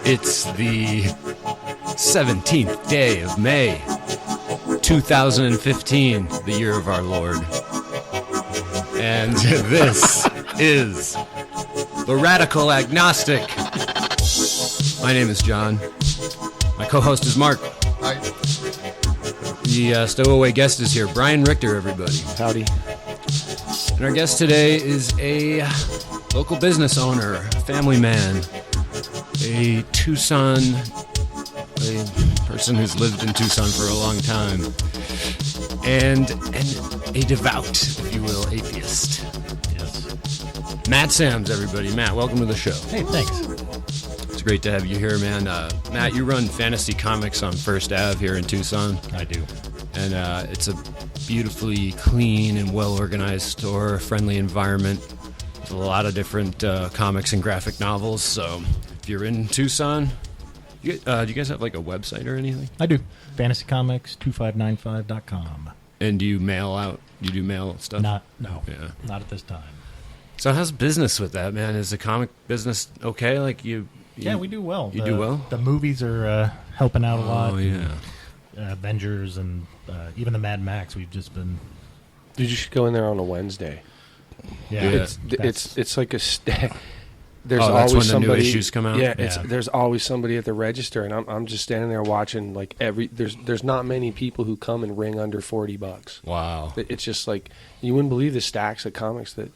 It's the 17th day of May, 2015, the year of our Lord. And this is the Radical Agnostic. My name is John. My co-host is Mark. Hi. The stowaway guest is here, Brian Richter, everybody. Howdy. And our guest today is a local business owner, family man, a Tucson, a person who's lived in Tucson for a long time, and a devout, if you will, atheist. Yes. Matt Sams, everybody. Matt, welcome to the show. Hey, thanks. It's great to have you here, man. Matt, you run Fantasy Comics on First Ave here in Tucson. I do. And it's a beautifully clean and well-organized store, friendly environment. There's a lot of different comics and graphic novels, so if you're in Tucson, do you guys have like a website or anything? I do. FantasyComics2595.com. And do you mail out? You do mail stuff? Not at this time. So how's business with that, man? Is the comic business okay? Like yeah, we do well. You do well? The movies are helping out a lot. Oh, yeah. Avengers and even the Mad Max, we've just been... You should go in there on a Wednesday. Yeah. It's like a... There's that's always when somebody, the new issues come out? Yeah, there's always somebody at the register, and I'm just standing there watching. Like there's not many people who come and ring under $40. Wow. It's just like you wouldn't believe the stacks of comics that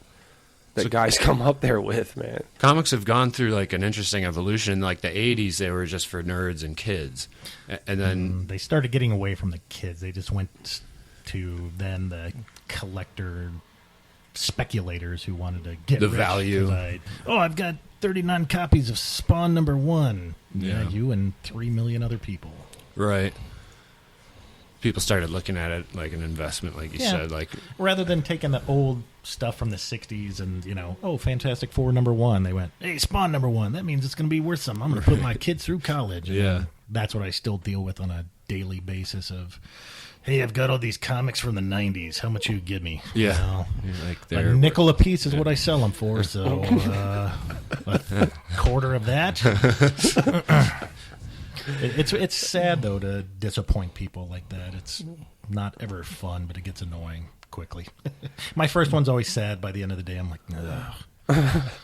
guys come up there with, man. Comics have gone through like an interesting evolution. Like the 80s, they were just for nerds and kids, and then they started getting away from the kids. They just went to then the collector speculators who wanted to get the rich. value. I've got 39 copies of Spawn #1. Yeah, you and 3 million other people. Right. People started looking at it like an investment, like you said. Like rather than taking the old stuff from the 60s and, Fantastic Four #1, they went, hey, Spawn #1, that means it's going to be worth something. I'm going to put my kids through college. And that's what I still deal with on a daily basis of, hey, I've got all these comics from the 90s. How much you give me? Yeah. A nickel a piece is what I sell them for, so a quarter of that. It's sad, though, to disappoint people like that. It's not ever fun, but it gets annoying quickly. My first one's always sad. By the end of the day, I'm like, ugh.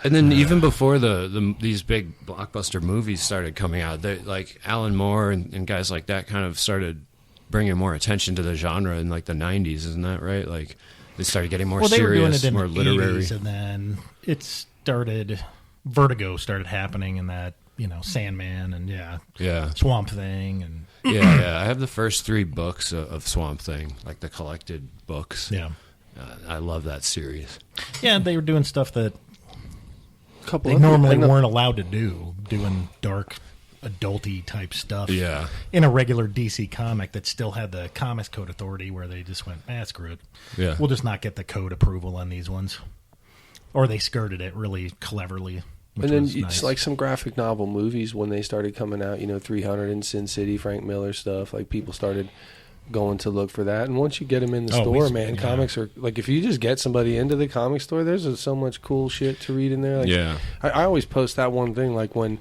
And then even before these big blockbuster movies started coming out, like Alan Moore and guys like that kind of started bringing more attention to the genre in like the 90s, isn't that right? Like they started getting more serious, more literary. 80s, and then it started, Vertigo started happening, and that, Sandman and Swamp Thing. And yeah. I have the first 3 books of Swamp Thing, like the collected books. Yeah. I love that series. Yeah, they were doing stuff that they normally weren't allowed to do, doing dark, adulty type stuff. Yeah. In a regular DC comic that still had the Comics Code Authority, where they just went, screw it. Yeah. We'll just not get the code approval on these ones. Or they skirted it really cleverly. And then it's like some graphic novel movies when they started coming out, 300 and Sin City, Frank Miller stuff. Like people started going to look for that, and once you get them in the store, man, comics are like, if you just get somebody into the comic store, there's so much cool shit to read in there. Like, I always post that one thing, like when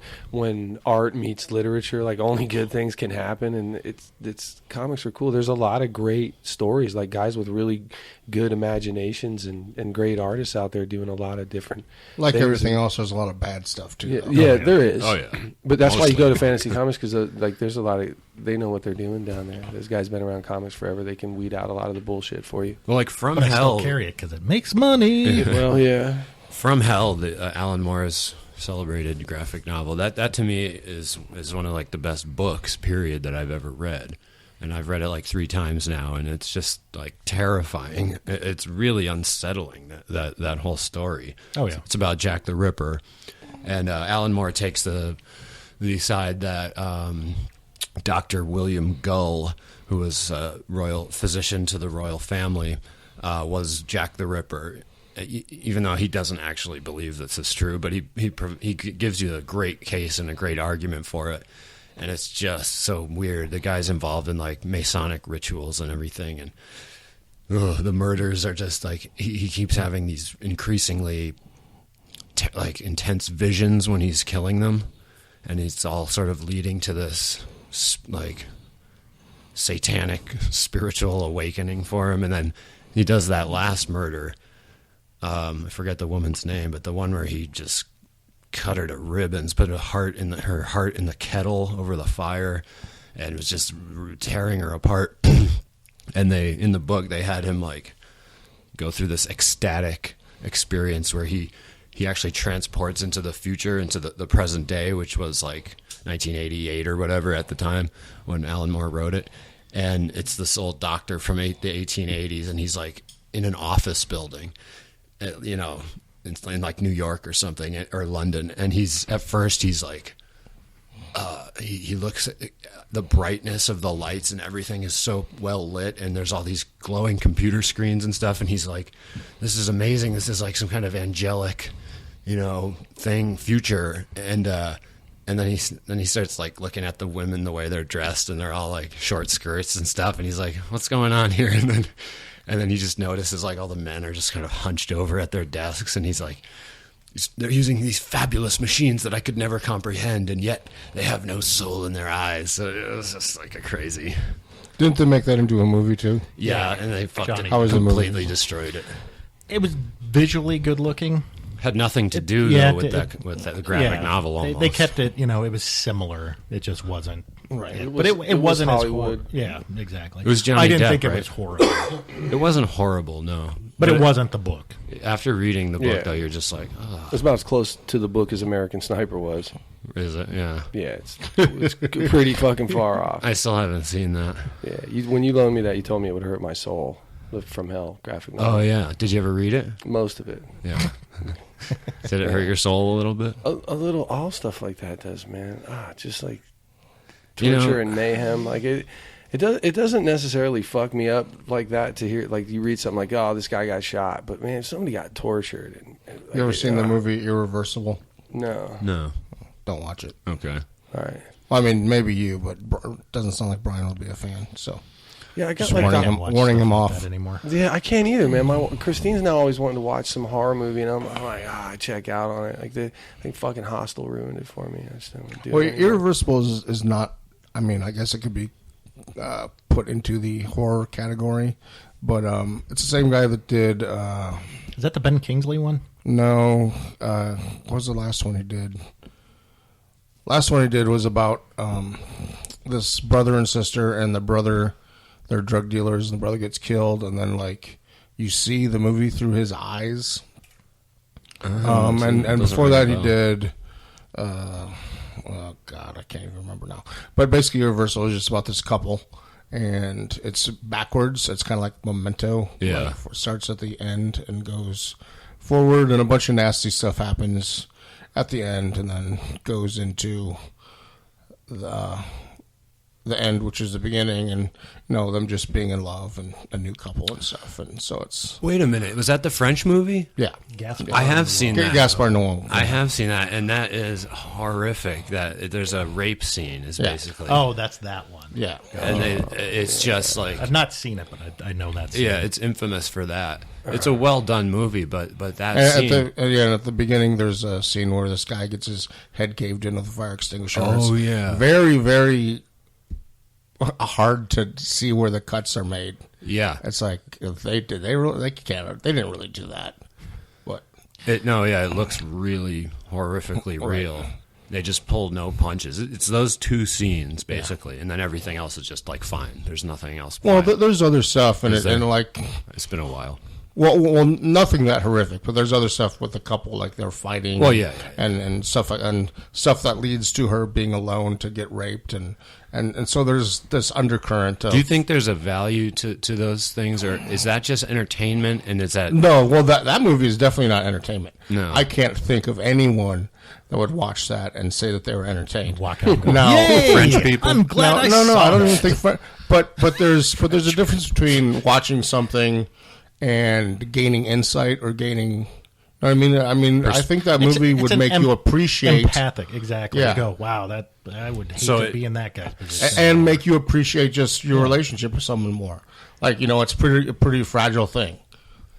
art meets literature, like only good things can happen, and it's comics are cool. There's a lot of great stories, like guys with really good imaginations and great artists out there doing a lot of different like things. Everything else, there's a lot of bad stuff too. Yeah, there is. Oh yeah, but that's why you go to Fantasy Comics, because like there's a lot of, they know what they're doing down there. Those guys been around comics forever. They can weed out a lot of the bullshit for you. Well, like From but Hell, I still carry it because it makes money. Well, yeah. From Hell, the Alan Moore's celebrated graphic novel. That to me is one of like the best books, period, that I've ever read. And I've read it like 3 times now, and it's just like terrifying. It's really unsettling, that whole story. Oh yeah, it's about Jack the Ripper, and Alan Moore takes the side that Dr. William Gull, who was a royal physician to the royal family, was Jack the Ripper. Even though he doesn't actually believe this is true, but he gives you a great case and a great argument for it. And it's just so weird. The guy's involved in like Masonic rituals and everything, and the murders are just like he keeps having these increasingly like intense visions when he's killing them, and it's all sort of leading to this like satanic spiritual awakening for him. And then he does that last murder. I forget the woman's name, but the one where he just cut her to ribbons, put her heart in the kettle over the fire, and was just tearing her apart. And in the book they had him like go through this ecstatic experience where he actually transports into the future, into the present day, which was like 1988 or whatever at the time when Alan Moore wrote it. And it's this old doctor from the 1880s, and he's like in an office building, you know, in like New York or something, or London. And he's like, he looks at the brightness of the lights and everything is so well lit, and there's all these glowing computer screens and stuff. And he's like, this is amazing. This is like some kind of angelic, you know, future. And then he starts like looking at the women, the way they're dressed, and they're all like short skirts and stuff. And he's like, what's going on here? And then he just notices like all the men are just kind of hunched over at their desks, and he's like, they're using these fabulous machines that I could never comprehend, and yet they have no soul in their eyes. So it was just like a crazy. Didn't they make that into a movie too? Yeah, and they fucked it. How was the movie? Completely destroyed it. It was visually good looking. Had nothing to do though with that graphic novel. Almost they kept it. You know, it was similar. It just wasn't right. It wasn't Hollywood. as yeah, exactly. It was Johnny I didn't Depp, think right? it was horrible, It wasn't horrible, no. but it wasn't the book. After reading the book, Yeah. though, you're just like, oh, It's about as close to the book as American Sniper was. is it? Yeah. Yeah, it's pretty fucking far off. I still haven't seen that. Yeah, when you loaned me that, you told me it would hurt my soul. The From Hell graphic novel. Oh yeah. Did you ever read it? Most of it. Yeah. Did it hurt your soul a little bit? A little. All stuff like that does, man. Just like You torture know- and mayhem. Like it doesn't necessarily fuck me up like that to hear. Like you read something like, oh, this guy got shot, but man, if somebody got tortured. And like, You ever seen the movie Irreversible? No. No. Don't watch it. Okay. All right. Well, I mean, maybe you, but it doesn't sound like Brian will be a fan. So Yeah, I got Just like warning that. him- Watch warning stuff him like off. that anymore. Yeah, I can't either, man. Christine's now always wanting to watch some horror movie, and I'm like, I check out on it. Like I think fucking Hostel ruined it for me. I just don't want to do Well, it anymore. Irreversible is not. I mean, I guess it could be put into the horror category, but it's the same guy that did. Is that the Ben Kingsley one? No, what was the last one he did? Last one he did was about this brother and sister, and the brother, they're drug dealers, and the brother gets killed, and then like you see the movie through his eyes. And before that he did. Oh God, I can't even remember now. But basically, Universal is just about this couple, and it's backwards. It's kind of like Memento. Yeah. Like, it starts at the end and goes forward, and a bunch of nasty stuff happens at the end, and then goes into the end, which is the beginning, and them just being in love and a new couple and stuff. And so it's Wait a minute. Was that the French movie? yeah. Gaspar. I have seen that. Gaspar Noé. I have seen that, and that is horrific. That there's a rape scene, is basically. Oh, that's that one. Yeah. And it's just like, I've not seen it, but I know that. yeah, it's infamous for that. It's a well done movie, but that And scene. at the beginning, there's a scene where this guy gets his head caved in with a fire extinguisher. Oh, It's yeah. very, very hard to see where the cuts are made. Yeah. It's like if they didn't really do that. But It looks really horrifically real. They just pulled no punches. It's those two scenes basically, and then everything else is just like fine. There's nothing else. well, fine. there's other stuff in Is it, there? and like It's been a while. well, nothing that horrific, but there's other stuff with the couple, like they're fighting. Well, yeah. and stuff that leads to her being alone to get raped, and so there's this undercurrent. Of, Do you think there's a value to those things, or is that just entertainment? And is that No, well, that movie is definitely not entertainment. No. I can't think of anyone that would watch that and say that they were entertained. Walk out. No, Yay! French people? I'm glad no, I saw I don't that. even think. But there's a difference between watching something and gaining insight or gaining I mean, I think that movie would make you appreciate empathic. Exactly. Yeah. You go, wow, that I would hate to be in that guy's position, and make you appreciate just your relationship with someone more. Like, it's a pretty fragile thing.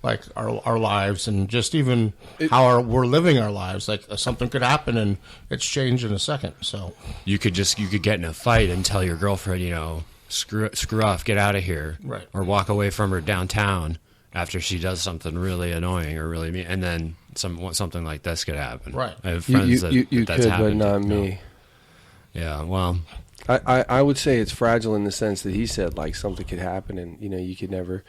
Like our lives, and just even how we're living our lives. Like something could happen and it's changed in a second. So you could get in a fight and tell your girlfriend, screw off, get out of here, right? Or walk away from her downtown after she does something really annoying or really mean, and then something like this could happen. Right. I have friends you that's could, happened but not to. me. Yeah, well, I would say it's fragile in the sense that he said, like, something could happen and you could never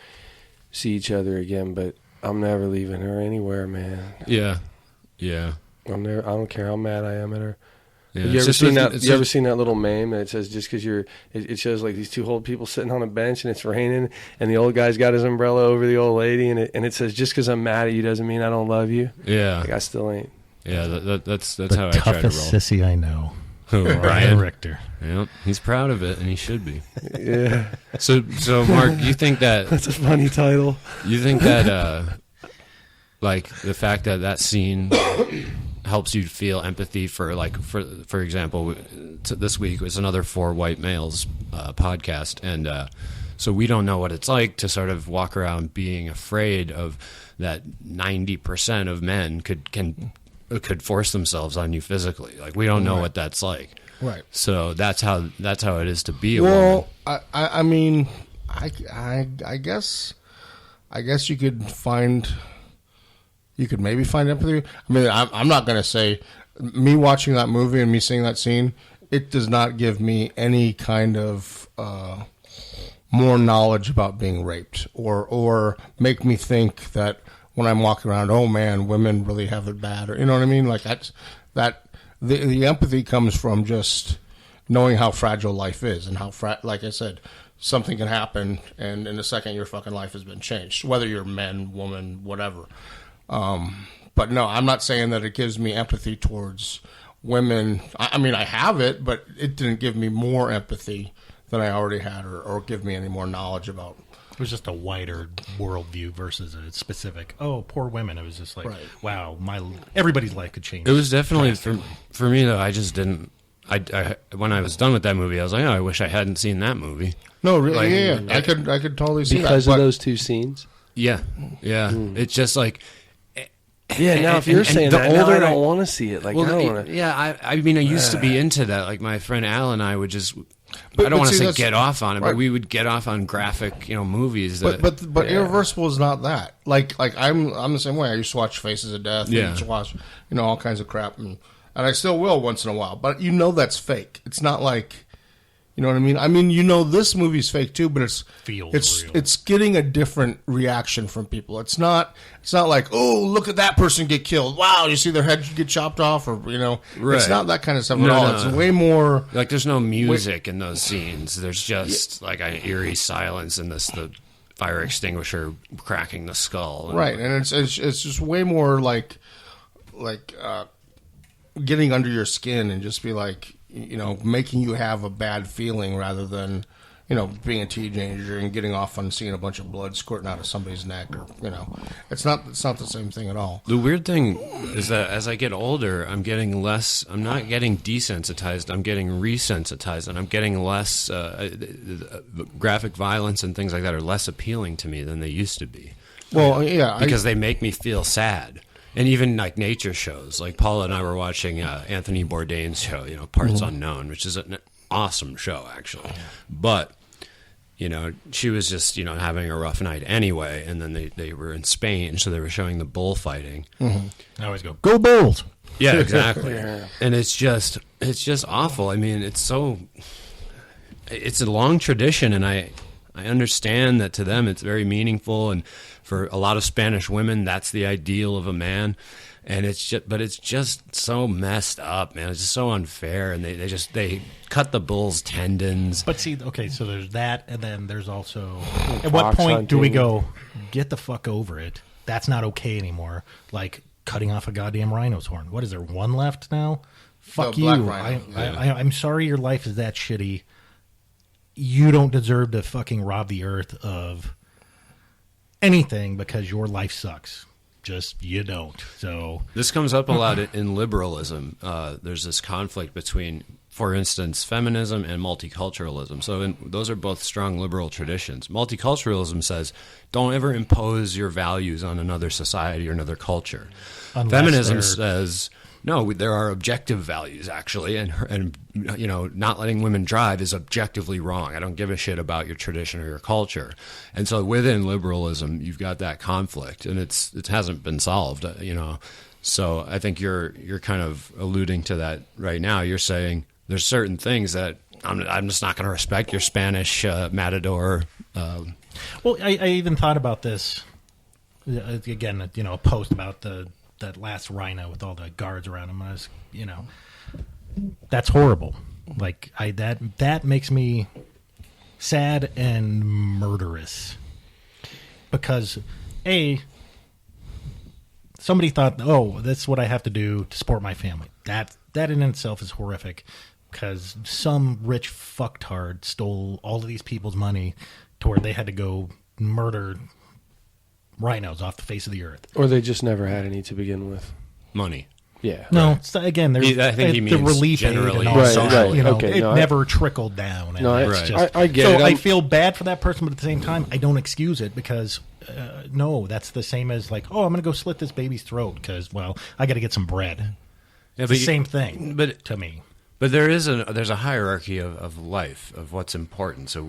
see each other again. But I'm never leaving her anywhere, man. Yeah. I don't care how mad I am at her. Yeah. Have you ever seen that little meme that says just because it shows like these two old people sitting on a bench and it's raining and the old guy's got his umbrella over the old lady and it says just because I'm mad at you doesn't mean I don't love you. Yeah, like I still ain't. Yeah, that's the how I try to roll. Toughest sissy I know. Brian Richter. Yeah, he's proud of it and he should be. Yeah. So Mark, you think that that's a funny title? You think that like the fact that scene helps you feel empathy for example, this week was another 4 white males podcast, and so we don't know what it's like to sort of walk around being afraid of that 90% of men could force themselves on you physically. Like we don't know what that's like. Right. So that's how it is to be a woman. I mean, I guess you could maybe find empathy. I mean, I'm not going to say me watching that movie and me seeing that scene, it does not give me any kind of more knowledge about being raped or make me think that when I'm walking around, oh man, women really have it bad, or you know what I mean? Like the empathy comes from just knowing how fragile life is and how like I said, something can happen and in a second your fucking life has been changed, whether you're man, woman, whatever. But no, I'm not saying that it gives me empathy towards women. I mean, I have it, but it didn't give me more empathy than I already had or give me any more knowledge about. It was just a wider worldview versus a specific, poor women. It was just like, wow, everybody's life could change. It was definitely, for me, though, I just didn't, when I was done with that movie, I was like, I wish I hadn't seen that movie. No, really, yeah. I could totally see that. Because of those two scenes? Yeah. It's just like... Yeah, now if you're saying that, now I don't want to see it. Like, I don't want to... Yeah, I mean, I used to be into that. Like, my friend Al and I would just... I don't want to say get off on it, but we would get off on graphic, movies. But Irreversible is not that. Like I'm the same way. I used to watch Faces of Death. Yeah. I used to watch, all kinds of crap, and I still will once in a while. But that's fake. It's not like, you know what I mean? I mean, this movie's fake too, but it's real. It's getting a different reaction from people. It's not like, oh, look at that person get killed. Wow, you see their head get chopped off, or It's not that kind of stuff at all. No. It's way more like there's no music in those scenes. There's just like an eerie silence and the fire extinguisher cracking the skull. Right, and it's just way more like getting under your skin and just be like, making you have a bad feeling rather than, being a teenager and getting off on seeing a bunch of blood squirting out of somebody's neck, or it's not the same thing at all. The weird thing is that as I get older, I'm not getting desensitized, I'm getting resensitized, and I'm getting less graphic violence and things like that are less appealing to me than they used to be. Well, yeah, because they make me feel sad. And even like nature shows, like Paula and I were watching Anthony Bourdain's show, Parts Unknown, which is an awesome show actually. But she was just having a rough night anyway, and then they were in Spain, so they were showing the bullfighting. Mm-hmm. I always go, go Bulls! Yeah, exactly. Yeah. And it's just awful. I mean, it's a long tradition, and I understand that to them it's very meaningful, and for a lot of Spanish women, that's the ideal of a man, and it's just so messed up, man. It's just so unfair, and they cut the bull's tendons. But see, okay, so there's that, and then there's also at what point do we go, get the fuck over it? That's not okay anymore. Like cutting off a goddamn rhino's horn. What is there? One left now? Fuck you! I'm sorry, your life is that shitty. You don't deserve to fucking rob the earth of anything because your life sucks. Just you don't. So this comes up a lot in liberalism. There's this conflict between, for instance, feminism and multiculturalism. So those are both strong liberal traditions. Multiculturalism says don't ever impose your values on another society or another culture. Unless Feminism they're- says no, there are objective values actually, and not letting women drive is objectively wrong. I don't give a shit about your tradition or your culture. And so within liberalism, you've got that conflict, and it hasn't been solved. So I think you're kind of alluding to that right now. You're saying there's certain things that I'm just not going to respect your Spanish matador. Well, I even thought about this again. A post about that last rhino with all the guards around him. I was, that's horrible. Like that makes me sad and murderous because somebody thought, oh, that's what I have to do to support my family. That in itself is horrific because some rich fucktard stole all of these people's money to where they had to go murder rhinos off the face of the earth. Or they just never had any to begin with. Money. Yeah. No, again, there's I think he the means relief generally. aid and all Right, that, right. Okay, it no, never trickled down. And No, that's right. I get so it. I feel bad for that person, but at the same time, I don't excuse it because, no, that's the same as like, oh, I'm going to go slit this baby's throat because, well, I got to get some bread. It's the same thing to me. But there's a hierarchy of life, of what's important. So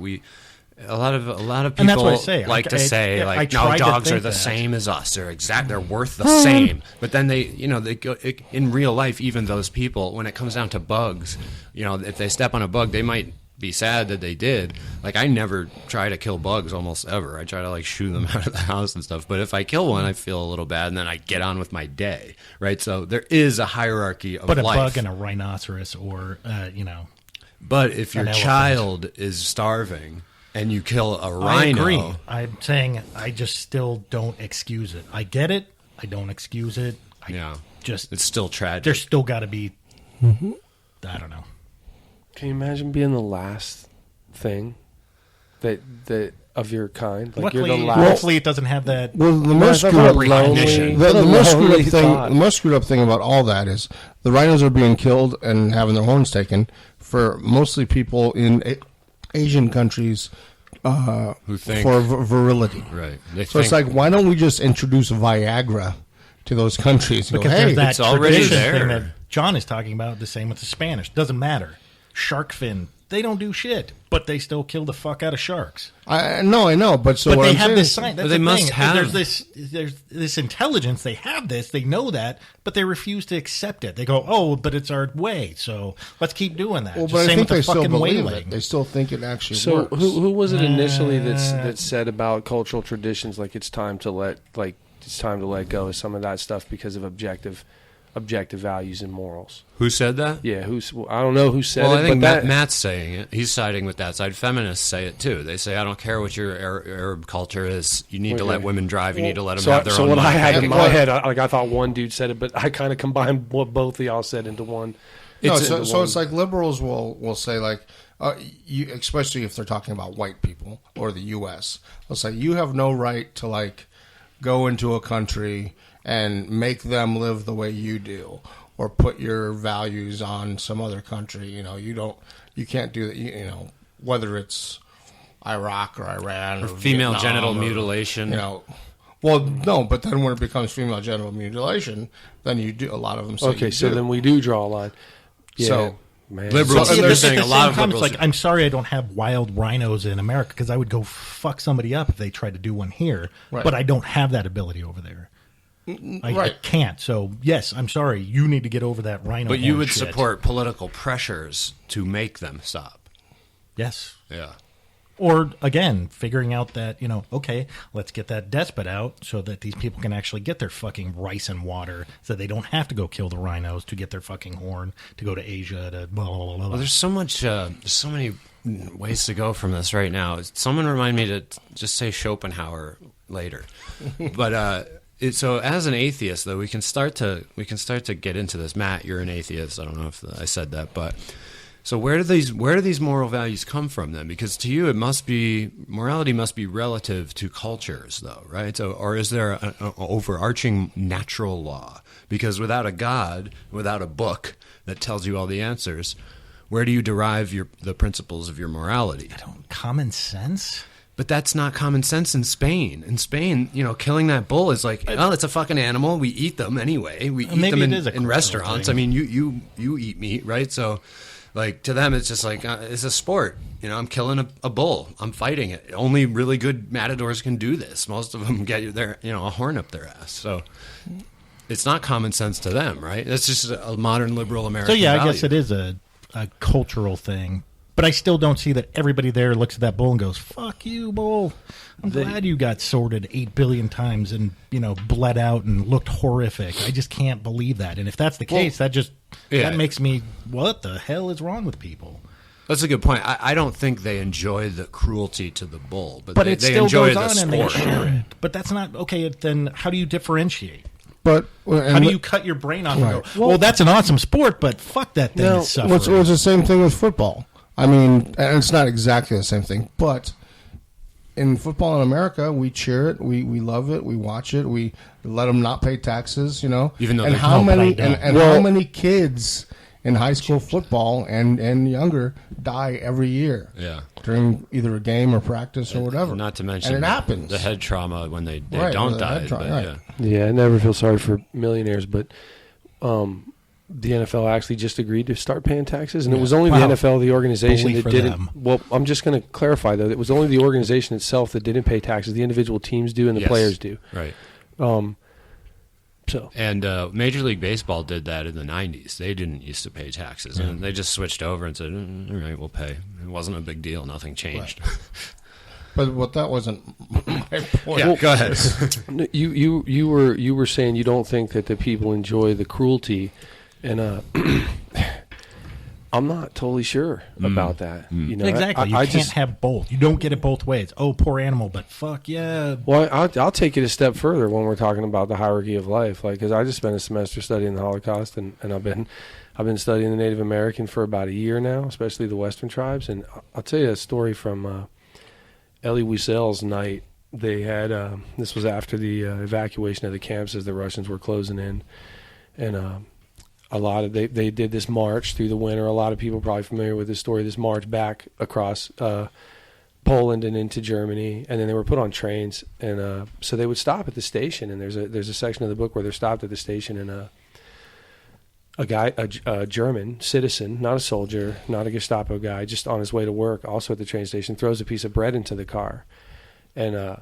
a lot of And that's people what I say. like to say I like, tried no, to dogs think are the that. same as us. They're worth the same. But then they go in real life. Even those people, when it comes down to bugs, if they step on a bug, they might be sad that they did. Like I never try to kill bugs almost ever. I try to like shoo them out of the house and stuff. But if I kill one, I feel a little bad, and then I get on with my day. Right. So there is a hierarchy of But a life. bug and a rhinoceros or, But if your an elephant. child is starving and you kill a rhino, I agree. I'm saying I just still don't excuse it. I get it. I don't excuse it. it's still tragic. There's still got to be, I don't know. Can you imagine being the last thing that of your kind? Like Luckily, you're the last. hopefully it doesn't have that. Well, the I most thought screwed up about lonely- the most screwed lonely up thing. thought. The most screwed up thing about all that is the rhinos are being killed and having their horns taken for mostly people in Asian countries Who think for virility. right. So it's like, why don't we just introduce Viagra to those countries? And Because go, hey, there's that it's already tradition there. thing that John is talking about. The same with the Spanish. Doesn't matter. Shark fin. They don't do shit, but they still kill the fuck out of sharks. I know, but so But what they I'm have saying this is- sign. But That's they the must thing. have- There's this intelligence. They have this. They know that, but they refuse to accept it. They go, "Oh, but it's our way, so let's keep doing that." Well, Just but I same think with they the still fucking believe whaling. it. They still think it actually So works. who was it initially that said about cultural traditions like it's time to let go of some of that stuff because of objective values and morals? Who said that? Yeah, I don't know who said Well, it, I think but Matt's saying it. He's siding with that side. Feminists say it too. They say, I don't care what your Arab culture is. You need to let women drive. You need to let them have their own So what I life. had in my head, I thought one dude said it, but I kind of combined what both of y'all said into one. No, into so one. it's like liberals will say like, especially if they're talking about white people or the U.S., they'll say you have no right to like go into a country and make them live the way you do, or put your values on some other country. You can't do that. Whether it's Iraq or Iran or female Vietnam genital or, mutilation. Well, no, but then when it becomes female genital mutilation, then you do a lot of them say Okay, you so do. then we do draw a line. Yeah, So, man. liberals- See, they're at saying the a lot same of time, it's liberals- like, I'm sorry I don't have wild rhinos in America because I would go fuck somebody up if they tried to do one here. Right. But I don't have that ability over there. I right. can't. So, yes, I'm sorry. You need to get over that rhino But you horn would shit. support political pressures to make them stop. Yes. Yeah. Or, again, figuring out that, okay, let's get that despot out so that these people can actually get their fucking rice and water so they don't have to go kill the rhinos to get their fucking horn, to go to Asia, to blah, blah, blah, blah. Well, there's so many ways to go from this right now. Someone remind me to just say Schopenhauer later. But so as an atheist, though, we can start to get into this. Matt, you're an atheist. I don't know if I said that, but So where do these moral values come from then? Because to you, morality must be relative to cultures, though, right? So, or is there an overarching natural law? Because without a God, without a book that tells you all the answers, where do you derive the principles of your morality? Common sense? But that's not common sense in Spain. In Spain, killing that bull is like, well, it's a fucking animal. We eat them anyway. We eat them in restaurants. Thing. I mean, you eat meat, right? So, like, to them, it's just like, it's a sport. I'm killing a bull. I'm fighting it. Only really good matadors can do this. Most of them get a horn up their ass. So it's not common sense to them, right? It's just a modern liberal American value. value. I guess it is a cultural thing. But I still don't see that everybody there looks at that bull and goes, fuck you, bull. I'm glad you got sorted 8 billion times and, bled out and looked horrific. I just can't believe that. And if that's the case, that makes me, what the hell is wrong with people? That's a good point. I don't think they enjoy the cruelty to the bull, but it they still enjoy goes the on sport. And they share it. But that's not, okay, then how do you differentiate? But how do you cut your brain off and go, well, that's an awesome sport, but fuck that thing is suffering. It's the same thing with football. I mean, and it's not exactly the same thing, but in football in America, we cheer it, we love it, we watch it, we let them not pay taxes, Even though how many kids in high school football and younger die every year during either a game or practice or whatever. Not to mention and it happens. The head trauma when they don't die. Yeah, I never feel sorry for millionaires, but the NFL actually just agreed to start paying taxes, and it was only the NFL, the organization, that didn't. Them. Well, I'm just going to clarify, though. It was only the organization itself that didn't pay taxes. The individual teams do, and the players do. Right. And Major League Baseball did that in the 90s. They didn't used to pay taxes, and they just switched over and said, all right, we'll pay. It wasn't a big deal. Nothing changed. Right. But that wasn't my point. Yeah, go ahead. You were saying you don't think that the people enjoy the cruelty, and I'm not totally sure about that. Exactly. You can't have both. You don't get it both ways. Oh, poor animal, but fuck yeah. Well, I'll take it a step further when we're talking about the hierarchy of life. Like, because I just spent a semester studying the Holocaust, and I've been studying the Native American for about a year now, especially the Western tribes. And I'll tell you a story from Elie Wiesel's night. They had this was after the evacuation of the camps as the Russians were closing in, and they did this march through the winter. A lot of people are probably familiar with this story. This march back across Poland and into Germany, and then they were put on trains, and so they would stop at the station. And there's a section of the book where they're stopped at the station, and a German citizen, not a soldier, not a Gestapo guy, just on his way to work, also at the train station, throws a piece of bread into the car, and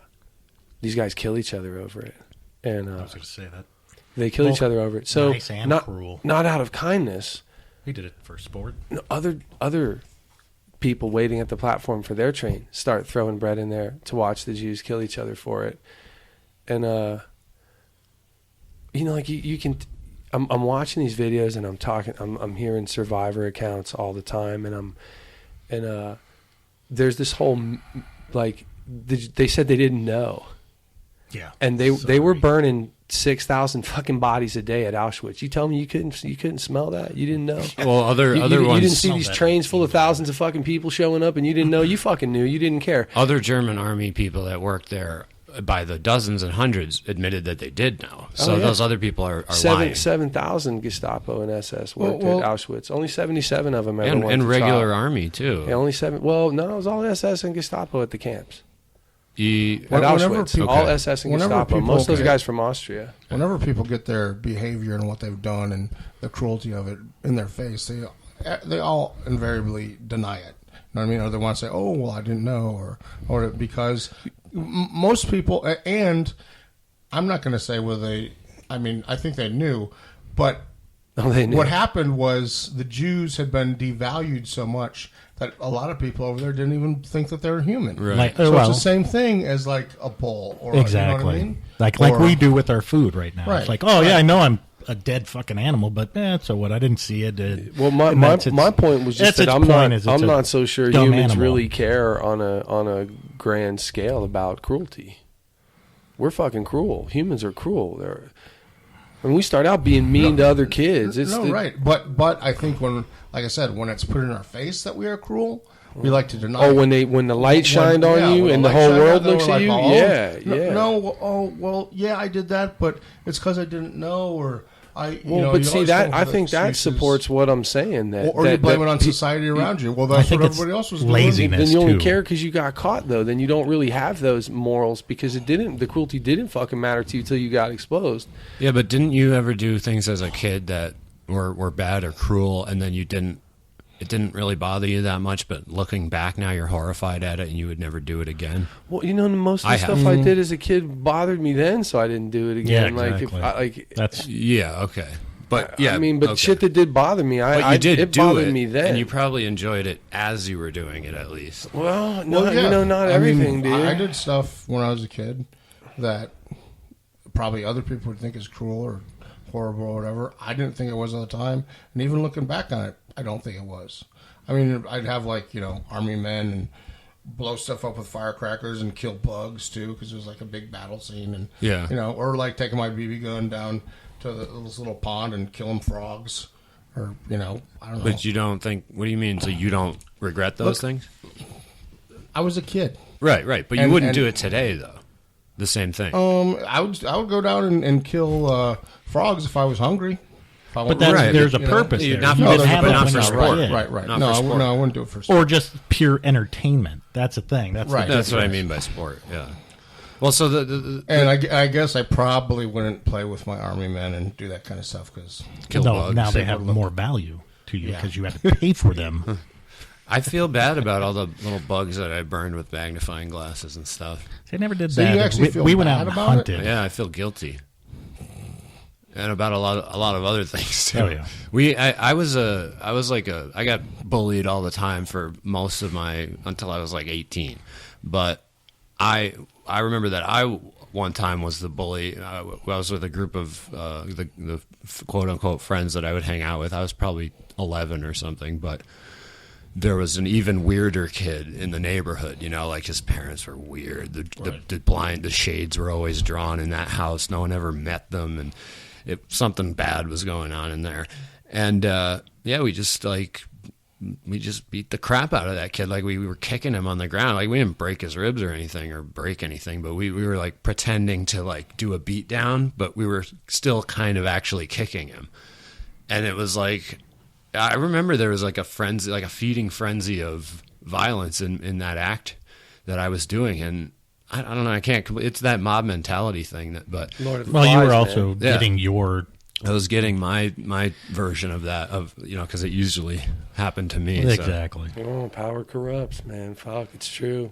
these guys kill each other over it. And I was going to say that. They kill each other over it. So nice and cruel. Not out of kindness. He did it for sport. No, other people waiting at the platform for their train start throwing bread in there to watch the Jews kill each other for it. And like you can. I'm watching these videos and I'm hearing survivor accounts all the time, and there's this whole they said they didn't know. Yeah. And they were burning 6,000 fucking bodies a day at Auschwitz. You tell me you couldn't smell that? You didn't know? Well, other ones. You didn't see these trains full of thousands of fucking people showing up, and you didn't know? You fucking knew. You didn't care. Other German army people that worked there by the dozens and hundreds admitted that they did know. So those other people are lying. 7,000 Gestapo and SS worked at Auschwitz. Only 77 of them ever went and to regular trial. army too. Yeah, only 7. Well, no, it was all SS and Gestapo at the camps. At Whenever Auschwitz, people- all SS and whenever Gestapo. people Most of those get- guys from Austria. Whenever people get their behavior and what they've done and the cruelty of it in their face, they all invariably deny it. You know what I mean? Or they want to say, "Oh, well, I didn't know," or because most people, and I'm not going to say whether they. I mean, I think they knew, but They knew. what happened was the Jews had been devalued so much that a lot of people over there didn't even think that they were human. Right. So it's the same thing as like a bull, or Exactly. You know what I mean? Like we do with our food right now. Right. It's like, oh yeah, I know I'm a dead fucking animal, but so what? I didn't see it. Well, my point was just that I'm not so sure humans really care on a grand scale about cruelty. We're fucking cruel. Humans are cruel. I mean, we start out being mean to other kids. It's right. But I think when, like I said, when it's put in our face that we are cruel, we like to deny. Oh, when the light shined on you and the whole world looks at you. Well, yeah, I did that, but it's because I didn't know, or I. But see that I think that supports what I'm saying. That or you blame it on society around you. Well, that's what everybody else was doing. Laziness. Then you only care because you got caught, though. Then you don't really have those morals because the cruelty didn't fucking matter to you till you got exposed. Yeah, but didn't you ever do things as a kid that were bad or cruel, and then it didn't really bother you that much, but looking back now you're horrified at it and you would never do it again? Well, most of the stuff I did as a kid bothered me then, so I didn't do it again. Yeah, exactly. That's okay. But yeah, shit that did bother me, it bothered me then. And you probably enjoyed it as you were doing it, at least. Well, not everything, dude. I did stuff when I was a kid that probably other people would think is cruel or horrible or whatever. I didn't think it was at the time, and even looking back on it, I don't think it was. I mean, I'd have army men and blow stuff up with firecrackers and kill bugs too, because it was like a big battle scene, and or like taking my BB gun down to this little pond and killing frogs, or I don't know. But you don't think? What do you mean? So you don't regret those things? I was a kid, right? But you wouldn't do it today, though. The same thing. I would go down and kill frogs if I was hungry. But there's a purpose there. Not for sport. Right. No, I wouldn't do it for sport. Or just pure entertainment. That's a thing. That's what I mean by sport. Yeah. Well, so and I guess I probably wouldn't play with my army men and do that kind of stuff because now they have more value to you because you had to pay for them. I feel bad about all the little bugs that I burned with magnifying glasses and stuff. I never did that. You actually feel we went bad out and about hunted. Yeah, I feel guilty. And about a lot of other things too. Oh yeah. I got bullied all the time for most of until I was like 18. But I remember that I one time was the bully. I was with a group of the quote unquote friends that I would hang out with. I was probably 11 or something, but there was an even weirder kid in the neighborhood, like his parents were weird. The shades were always drawn in that house. No one ever met them, and something bad was going on in there. And we just beat the crap out of that kid. Like we were kicking him on the ground. Like we didn't break his ribs or anything or break anything, but we were like pretending to like do a beat down, but we were still kind of actually kicking him. And it was like, I remember there was like a frenzy, like a feeding frenzy of violence in that act that I was doing. And I don't know, I can't, it's that mob mentality thing but you were also getting your, I was getting my version of that, because it usually happened to me. Exactly. Oh, power corrupts, man. Fuck, it's true.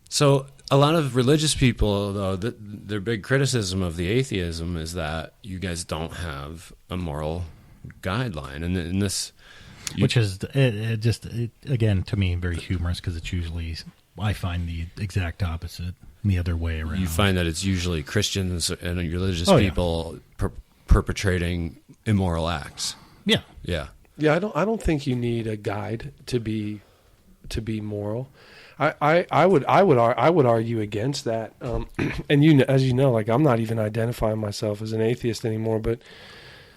So a lot of religious people, though, their big criticism of the atheism is that you guys don't have a moral guideline, and in this, which is again to me very humorous because it's usually I find the exact opposite the other way around. You find that it's usually Christians and religious people perpetrating immoral acts. Yeah. I don't think you need a guide to be moral. I would argue against that. And as you know, like I'm not even identifying myself as an atheist anymore, but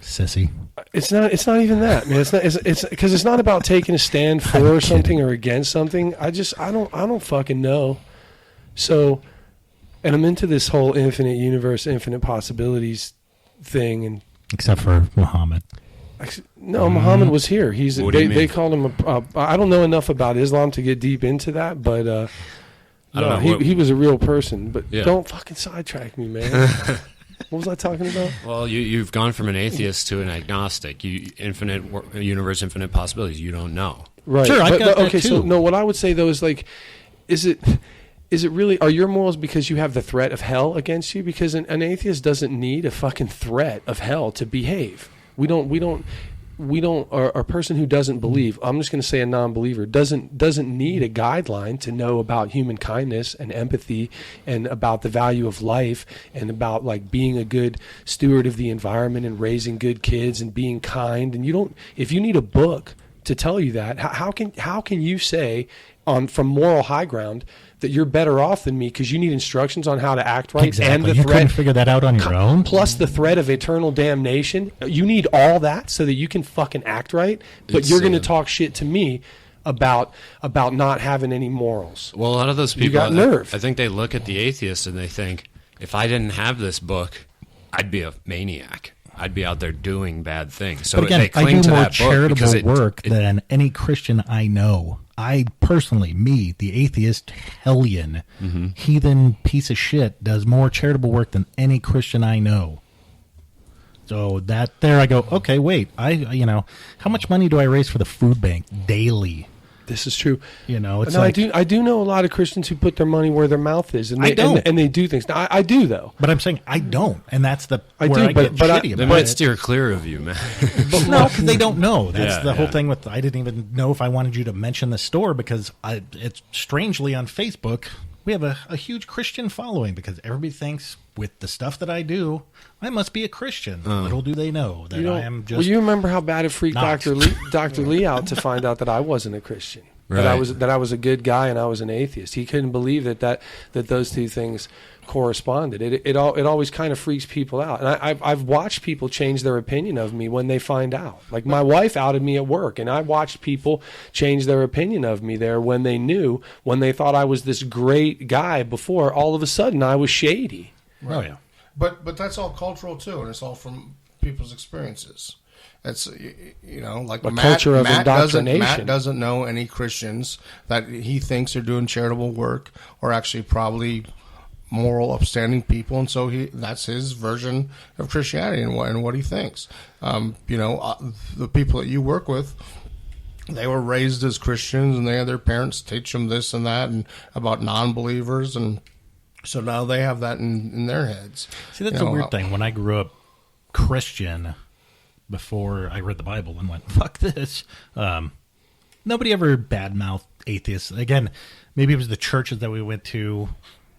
sissy. It's not even that, man. It's because it's not about taking a stand for something or against something. I don't fucking know. So, and I'm into this whole infinite universe, infinite possibilities thing, and except for Muhammad. No, Muhammad was here. They called him I don't know enough about Islam to get deep into that, but he was a real person. But don't fucking sidetrack me, man. What was I talking about? Well, you've gone from an atheist to an agnostic. Infinite universe, infinite possibilities. You don't know. Right. Sure, I got that okay, too. So no, what I would say though is like, is it really, are your morals because you have the threat of hell against you? Because an atheist doesn't need a fucking threat of hell to behave. We don't. A person who doesn't believe, I'm just going to say a non-believer, doesn't need a guideline to know about human kindness and empathy and about the value of life and about like being a good steward of the environment and raising good kids and being kind. And if you need a book to tell you that, how can you say from moral high ground that you're better off than me because you need instructions on how to act right. Exactly. And the you threat, couldn't figure that out on your own. Plus the threat of eternal damnation. You need all that so that you can fucking act right. But you're going to talk shit to me about not having any morals. Well, a lot of those people, you got nerve. I think they look at the atheist and they think, if I didn't have this book, I'd be a maniac. I'd be out there doing bad things. So but again, they cling I do to more that book charitable work than any Christian I know. I personally, me, the atheist hellion, heathen piece of shit, does more charitable work than any Christian I know. So that there I go, okay, wait, how much money do I raise for the food bank daily? This is true. It's no, I do know a lot of Christians who put their money where their mouth is, and they don't, and they do things. Now, I do though, but I'm saying I don't, and that's the I where do, I get shitty they about might it. steer clear of you, man. But no, because they don't know. That's the whole yeah. thing with. I didn't even know if I wanted you to mention the store because it's strangely on Facebook. We have a huge Christian following because everybody thinks with the stuff that I do, I must be a Christian. Little do they know that I am just. Well, you remember how bad it freaked not. Dr. Lee out to find out that I wasn't a Christian. Right. That I was a good guy and I was an atheist. He couldn't believe that those two things corresponded. It always kind of freaks people out. And I've watched people change their opinion of me when they find out. Like my wife outed me at work, and I watched people change their opinion of me there when they thought I was this great guy before. All of a sudden, I was shady. Right. Oh yeah. But that's all cultural too, and it's all from people's experiences. It's like A culture of indoctrination. Matt doesn't know any Christians that he thinks are doing charitable work or actually probably moral, upstanding people, and so that's his version of Christianity and what he thinks. The people that you work with, they were raised as Christians, and they had their parents teach them this and that, and about non-believers, and so now they have that in their heads. See, that's a weird thing. When I grew up Christian, before I read the Bible and went, fuck this, nobody ever badmouthed atheists. Again, maybe it was the churches that we went to.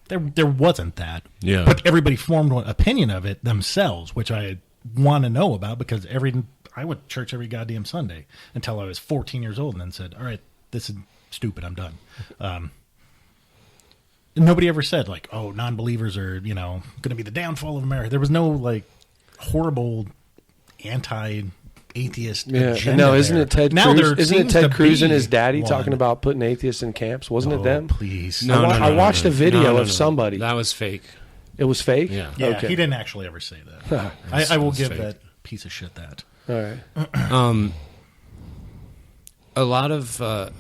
There wasn't that. Yeah. But everybody formed an opinion of it themselves, which I want to know about because I went to church every goddamn Sunday until I was 14 years old and then said, all right, this is stupid, I'm done. Nobody ever said, like, oh, non-believers are, going to be the downfall of America. There was no, like, horrible anti-atheist agenda. No, isn't there. it Ted now Cruz? Isn't it Ted Cruz and his daddy one. talking about putting atheists in camps? Wasn't it them? Please. No, I watched a video of somebody. That was fake. It was fake? Yeah. Yeah, Okay. he didn't actually ever say that. I will give fake. that piece of shit that. All right. A lot of what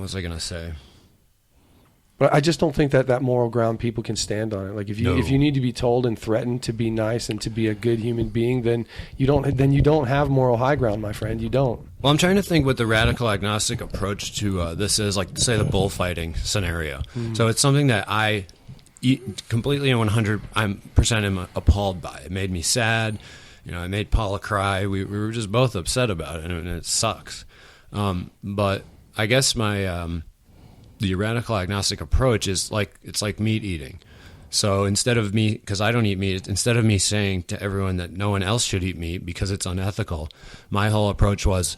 was I gonna say? But I just don't think that moral ground people can stand on it. Like if you need to be told and threatened to be nice and to be a good human being, then you don't have moral high ground, my friend. You don't. Well, I'm trying to think what the radical agnostic approach to this is, like, say, the bullfighting scenario. So it's something that I completely and 100% am appalled by. It made me sad. It made Paula cry. We were just both upset about it, and it sucks. But I guess the radical agnostic approach is it's like meat eating. So instead of me, because I don't eat meat, instead of me saying to everyone that no one else should eat meat because it's unethical, my whole approach was,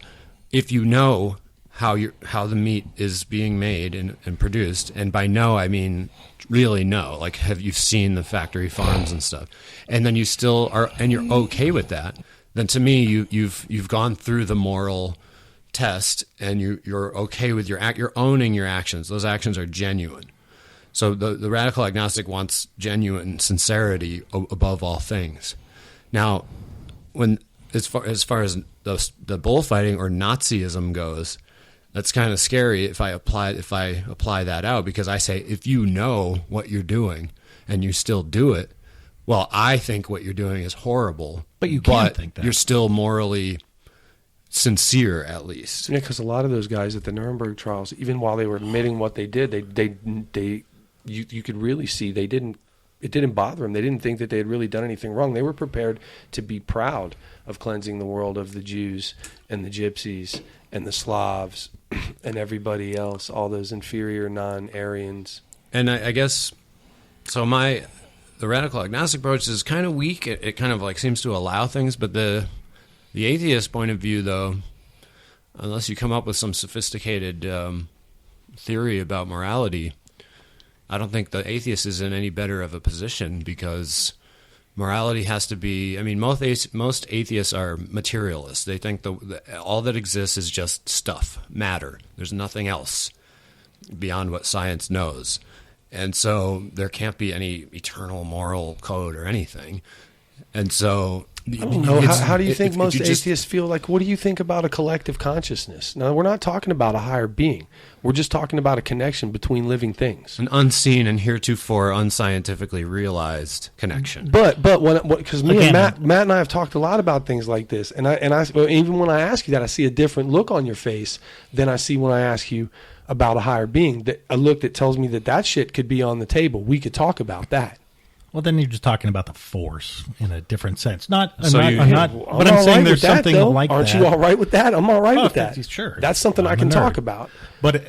if you know how the meat is being made and produced, and by know I mean really know, like have you seen the factory farms and stuff, and then you still are, and you're okay with that, then to me you've gone through the moral test, and you're okay with you're owning your actions. Those actions are genuine. So the radical agnostic wants genuine sincerity above all things. Now, as far as the bullfighting or Nazism goes, that's kind of scary if I apply that out, because I say, if you know what you're doing and you still do it, well, I think what you're doing is horrible, but you can't think that. You're still morally sincere, at least. Yeah, because a lot of those guys at the Nuremberg trials, even while they were admitting what they did, you could really see it didn't bother them. They didn't think that they had really done anything wrong. They were prepared to be proud of cleansing the world of the Jews and the Gypsies and the Slavs and everybody else, all those inferior non-Aryans. And I guess, so the radical agnostic approach is kind of weak. It kind of like seems to allow things, but the atheist point of view, though, unless you come up with some sophisticated theory about morality, I don't think the atheist is in any better of a position, because morality has to be, I mean, most atheists are materialists. They think all that exists is just stuff, matter. There's nothing else beyond what science knows. And so there can't be any eternal moral code or anything. And so, I don't know. How do you think most atheists feel? Like, what do you think about a collective consciousness? Now, we're not talking about a higher being. We're just talking about a connection between living things. An unseen and heretofore unscientifically realized connection. But because me and Matt and I have talked a lot about things like this, and I even when I ask you that, I see a different look on your face than I see when I ask you about a higher being. A look that tells me that shit could be on the table. We could talk about that. Well, then you're just talking about the force in a different sense. But I'm saying there's something like that. Aren't you all right with that? I'm all right with that. Sure. That's something I can talk about. But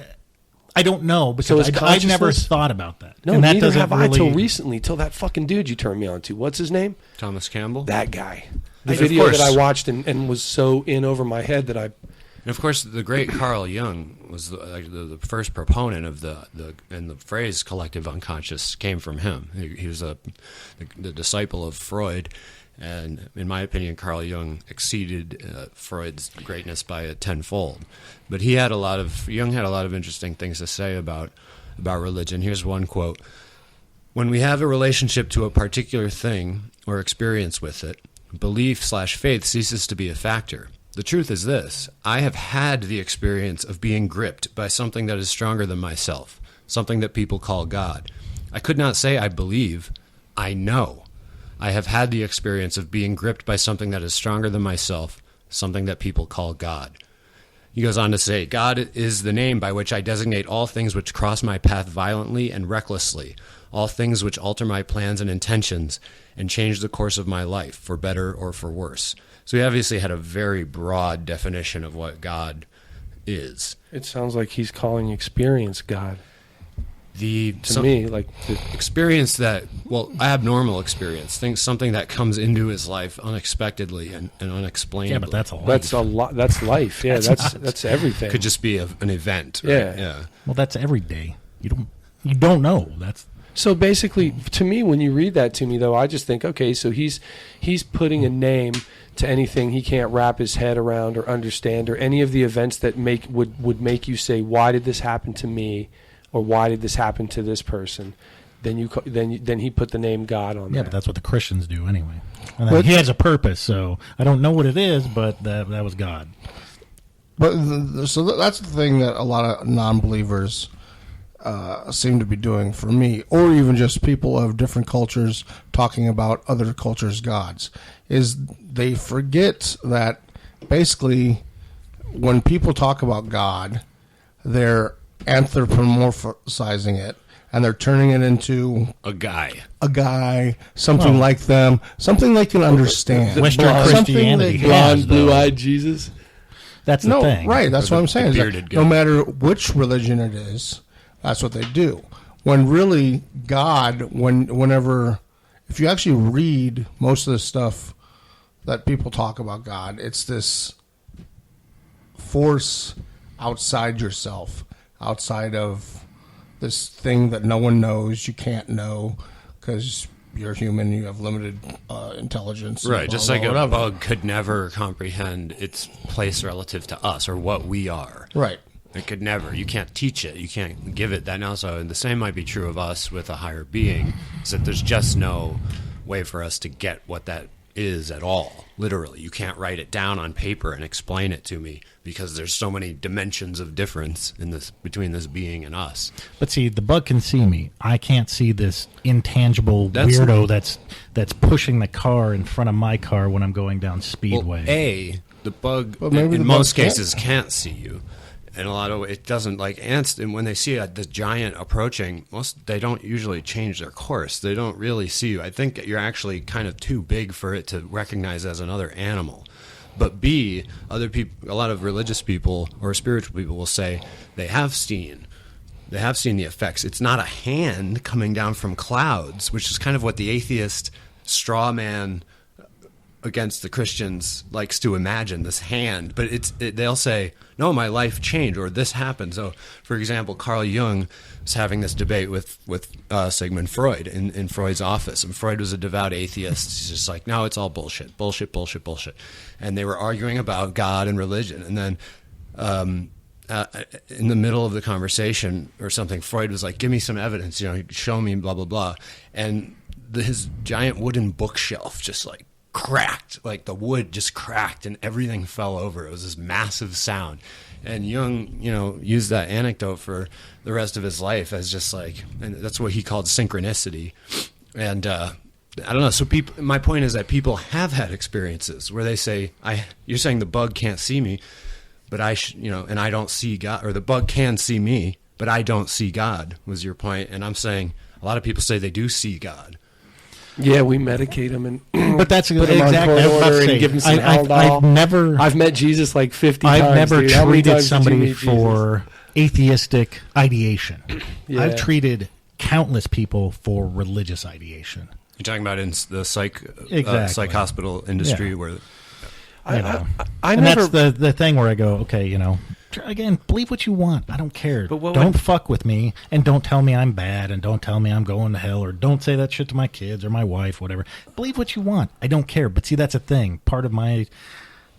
I don't know, because I've never thought about that. No, neither have I till recently, till that fucking dude you turned me on to. What's his name? Thomas Campbell? That guy. The video that I watched and was so in over my head that I... And of course, the great Carl Jung was the first proponent of the phrase "collective unconscious" came from him. He was the disciple of Freud, and in my opinion, Carl Jung exceeded Freud's greatness by a tenfold. But Jung had a lot of interesting things to say about religion. Here's one quote: "When we have a relationship to a particular thing or experience with it, belief/faith ceases to be a factor. The truth is this: I have had the experience of being gripped by something that is stronger than myself, something that people call God. I could not say I believe, I know. I have had the experience of being gripped by something that is stronger than myself, something that people call God." He goes on to say, "God is the name by which I designate all things which cross my path violently and recklessly, all things which alter my plans and intentions and change the course of my life, for better or for worse." So he obviously had a very broad definition of what God is. It sounds like he's calling experience God. Experience that, abnormal experience, something that comes into his life unexpectedly and unexplainably. Yeah, but that's a life. That's a lot. That's life. Yeah, that's everything. Could just be an event. Right? Yeah. Well, that's every day. You don't know. That's. So basically, to me, when you read that to me, though, I just think, okay, so he's putting a name to anything he can't wrap his head around or understand, or any of the events that would make you say, why did this happen to me, or why did this happen to this person? Then he put the name God on. Yeah, but that's what the Christians do anyway. And he has a purpose, so I don't know what it is, but that was God. But so that's the thing that a lot of non-believers seem to be doing, for me, or even just people of different cultures talking about other cultures' gods, is they forget that basically when people talk about God, they're anthropomorphizing it, and they're turning it into a guy, something like them, something they can understand. Western Christianity, blonde, blue-eyed Jesus. That's the thing, right? That's what I'm saying. Like, no matter which religion it is, that's what they do. When really God, if you actually read most of the stuff that people talk about God, it's this force outside yourself, outside of this thing that no one knows, you can't know, because you're human, you have limited intelligence. Right, just like a bug could never comprehend its place relative to us, or what we are. Right. It could never. You can't teach it. You can't give it that now. So the same might be true of us with a higher being, is that there's just no way for us to get what that is at all. Literally, you can't write it down on paper and explain it to me, because there's so many dimensions of difference between this being and us. But see, the bug can see me. I can't see this intangible weirdo that's pushing the car in front of my car when I'm going down Speedway. The bug in most cases can't see you. And a lot of it doesn't, like ants, and when they see the giant approaching, they don't usually change their course. They don't really see you. I think you're actually kind of too big for it to recognize as another animal. But B, other people, a lot of religious people or spiritual people will say they have seen the effects. It's not a hand coming down from clouds, which is kind of what the atheist straw man against the Christians likes to imagine this hand, but they'll say, no, my life changed, or this happened. So, for example, Carl Jung was having this debate with Sigmund Freud in Freud's office, and Freud was a devout atheist. He's just like, no, it's all bullshit, bullshit, bullshit, bullshit. And they were arguing about God and religion, and then in the middle of the conversation or something, Freud was like, give me some evidence, show me, blah, blah, blah. And his giant wooden bookshelf just like cracked, like the wood just cracked and everything fell over. It was this massive sound. And Jung, used that anecdote for the rest of his life as just like, and that's what he called synchronicity. And I don't know. So my point is that people have had experiences where they say, you're saying the bug can't see me, but and I don't see God, or the bug can see me, but I don't see God, was your point. And I'm saying a lot of people say they do see God. Yeah, we medicate them and but that's put them on court order and give them some Haldol. I've met Jesus like 50 times. I've never dude. treated somebody for atheistic ideation. Yeah. I've treated countless people for religious ideation. You're talking about in the psych hospital industry where... I and never, that's the thing where I go, okay, again, believe what you want. I don't care. But don't fuck with me, and don't tell me I'm bad, and don't tell me I'm going to hell, or don't say that shit to my kids or my wife, whatever. Believe what you want. I don't care. But see, that's a thing. Part of my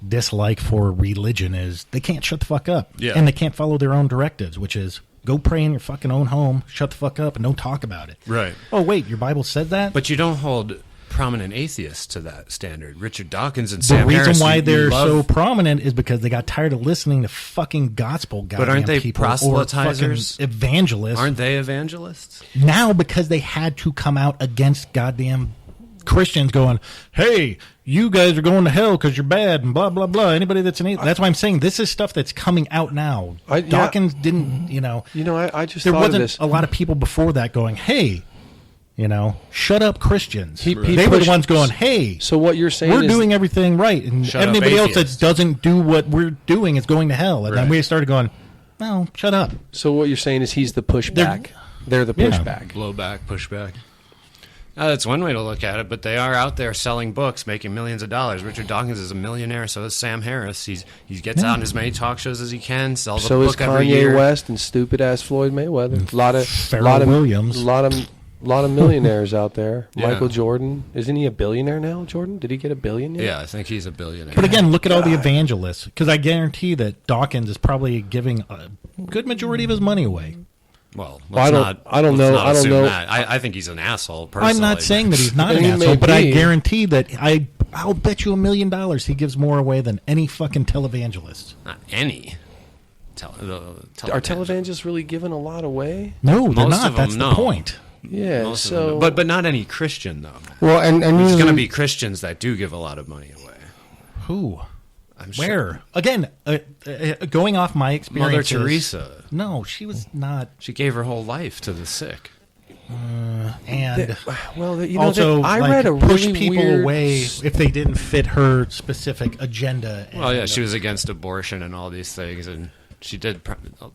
dislike for religion is they can't shut the fuck up. Yeah. And they can't follow their own directives, which is go pray in your fucking own home, shut the fuck up, and don't talk about it. Right. Oh, wait, your Bible said that? But you don't hold prominent atheists to that standard. Richard Dawkins and Sam Harris. The reason Harris, why they're so prominent is because they got tired of listening to fucking gospel goddamn people. But aren't they people proselytizers? Or evangelists. Aren't they evangelists? Now, because they had to come out against goddamn Christians going, hey, you guys are going to hell because you're bad and blah, blah, blah. Anybody that's an atheist. That's why I'm saying this is stuff that's coming out now. Dawkins didn't, I just there thought wasn't of this. A lot of people before that going, hey, shut up, Christians. He they were the ones going, hey, so what you're saying we're is doing everything right, and anybody else that doesn't do what we're doing is going to hell. And then we started going, no, shut up. So what you're saying is he's the pushback. They're the pushback. Blowback, pushback. That's one way to look at it, but they are out there selling books, making millions of dollars. Richard Dawkins is a millionaire, so is Sam Harris. He gets out in as many talk shows as he can, sells a book every year. So is Kanye West and stupid-ass Floyd Mayweather. A lot of Williams. A lot of millionaires out there. Yeah. Michael Jordan. Isn't he a billionaire now, Jordan? Did he get $1 billion yet? Yeah, I think he's a billionaire. But again, look at all the evangelists, because I guarantee that Dawkins is probably giving a good majority of his money away. Well, I don't know. I think he's an asshole, personally. I'm not saying that he's not an asshole, but I guarantee that I'll bet you $1 million he gives more away than any fucking televangelist. Not any. Are televangelists really giving a lot away? No, they're not. That's the point. Yeah, but not any Christian, though. Well, and there's going to be Christians that do give a lot of money away. Who? I'm Where? Sure. Again, going off my experience. Mother Teresa. No, she was not. She gave her whole life to the sick. And also, I read a push really people weird away if they didn't fit her specific agenda. Well, yeah, she was against abortion and all these things, and she did.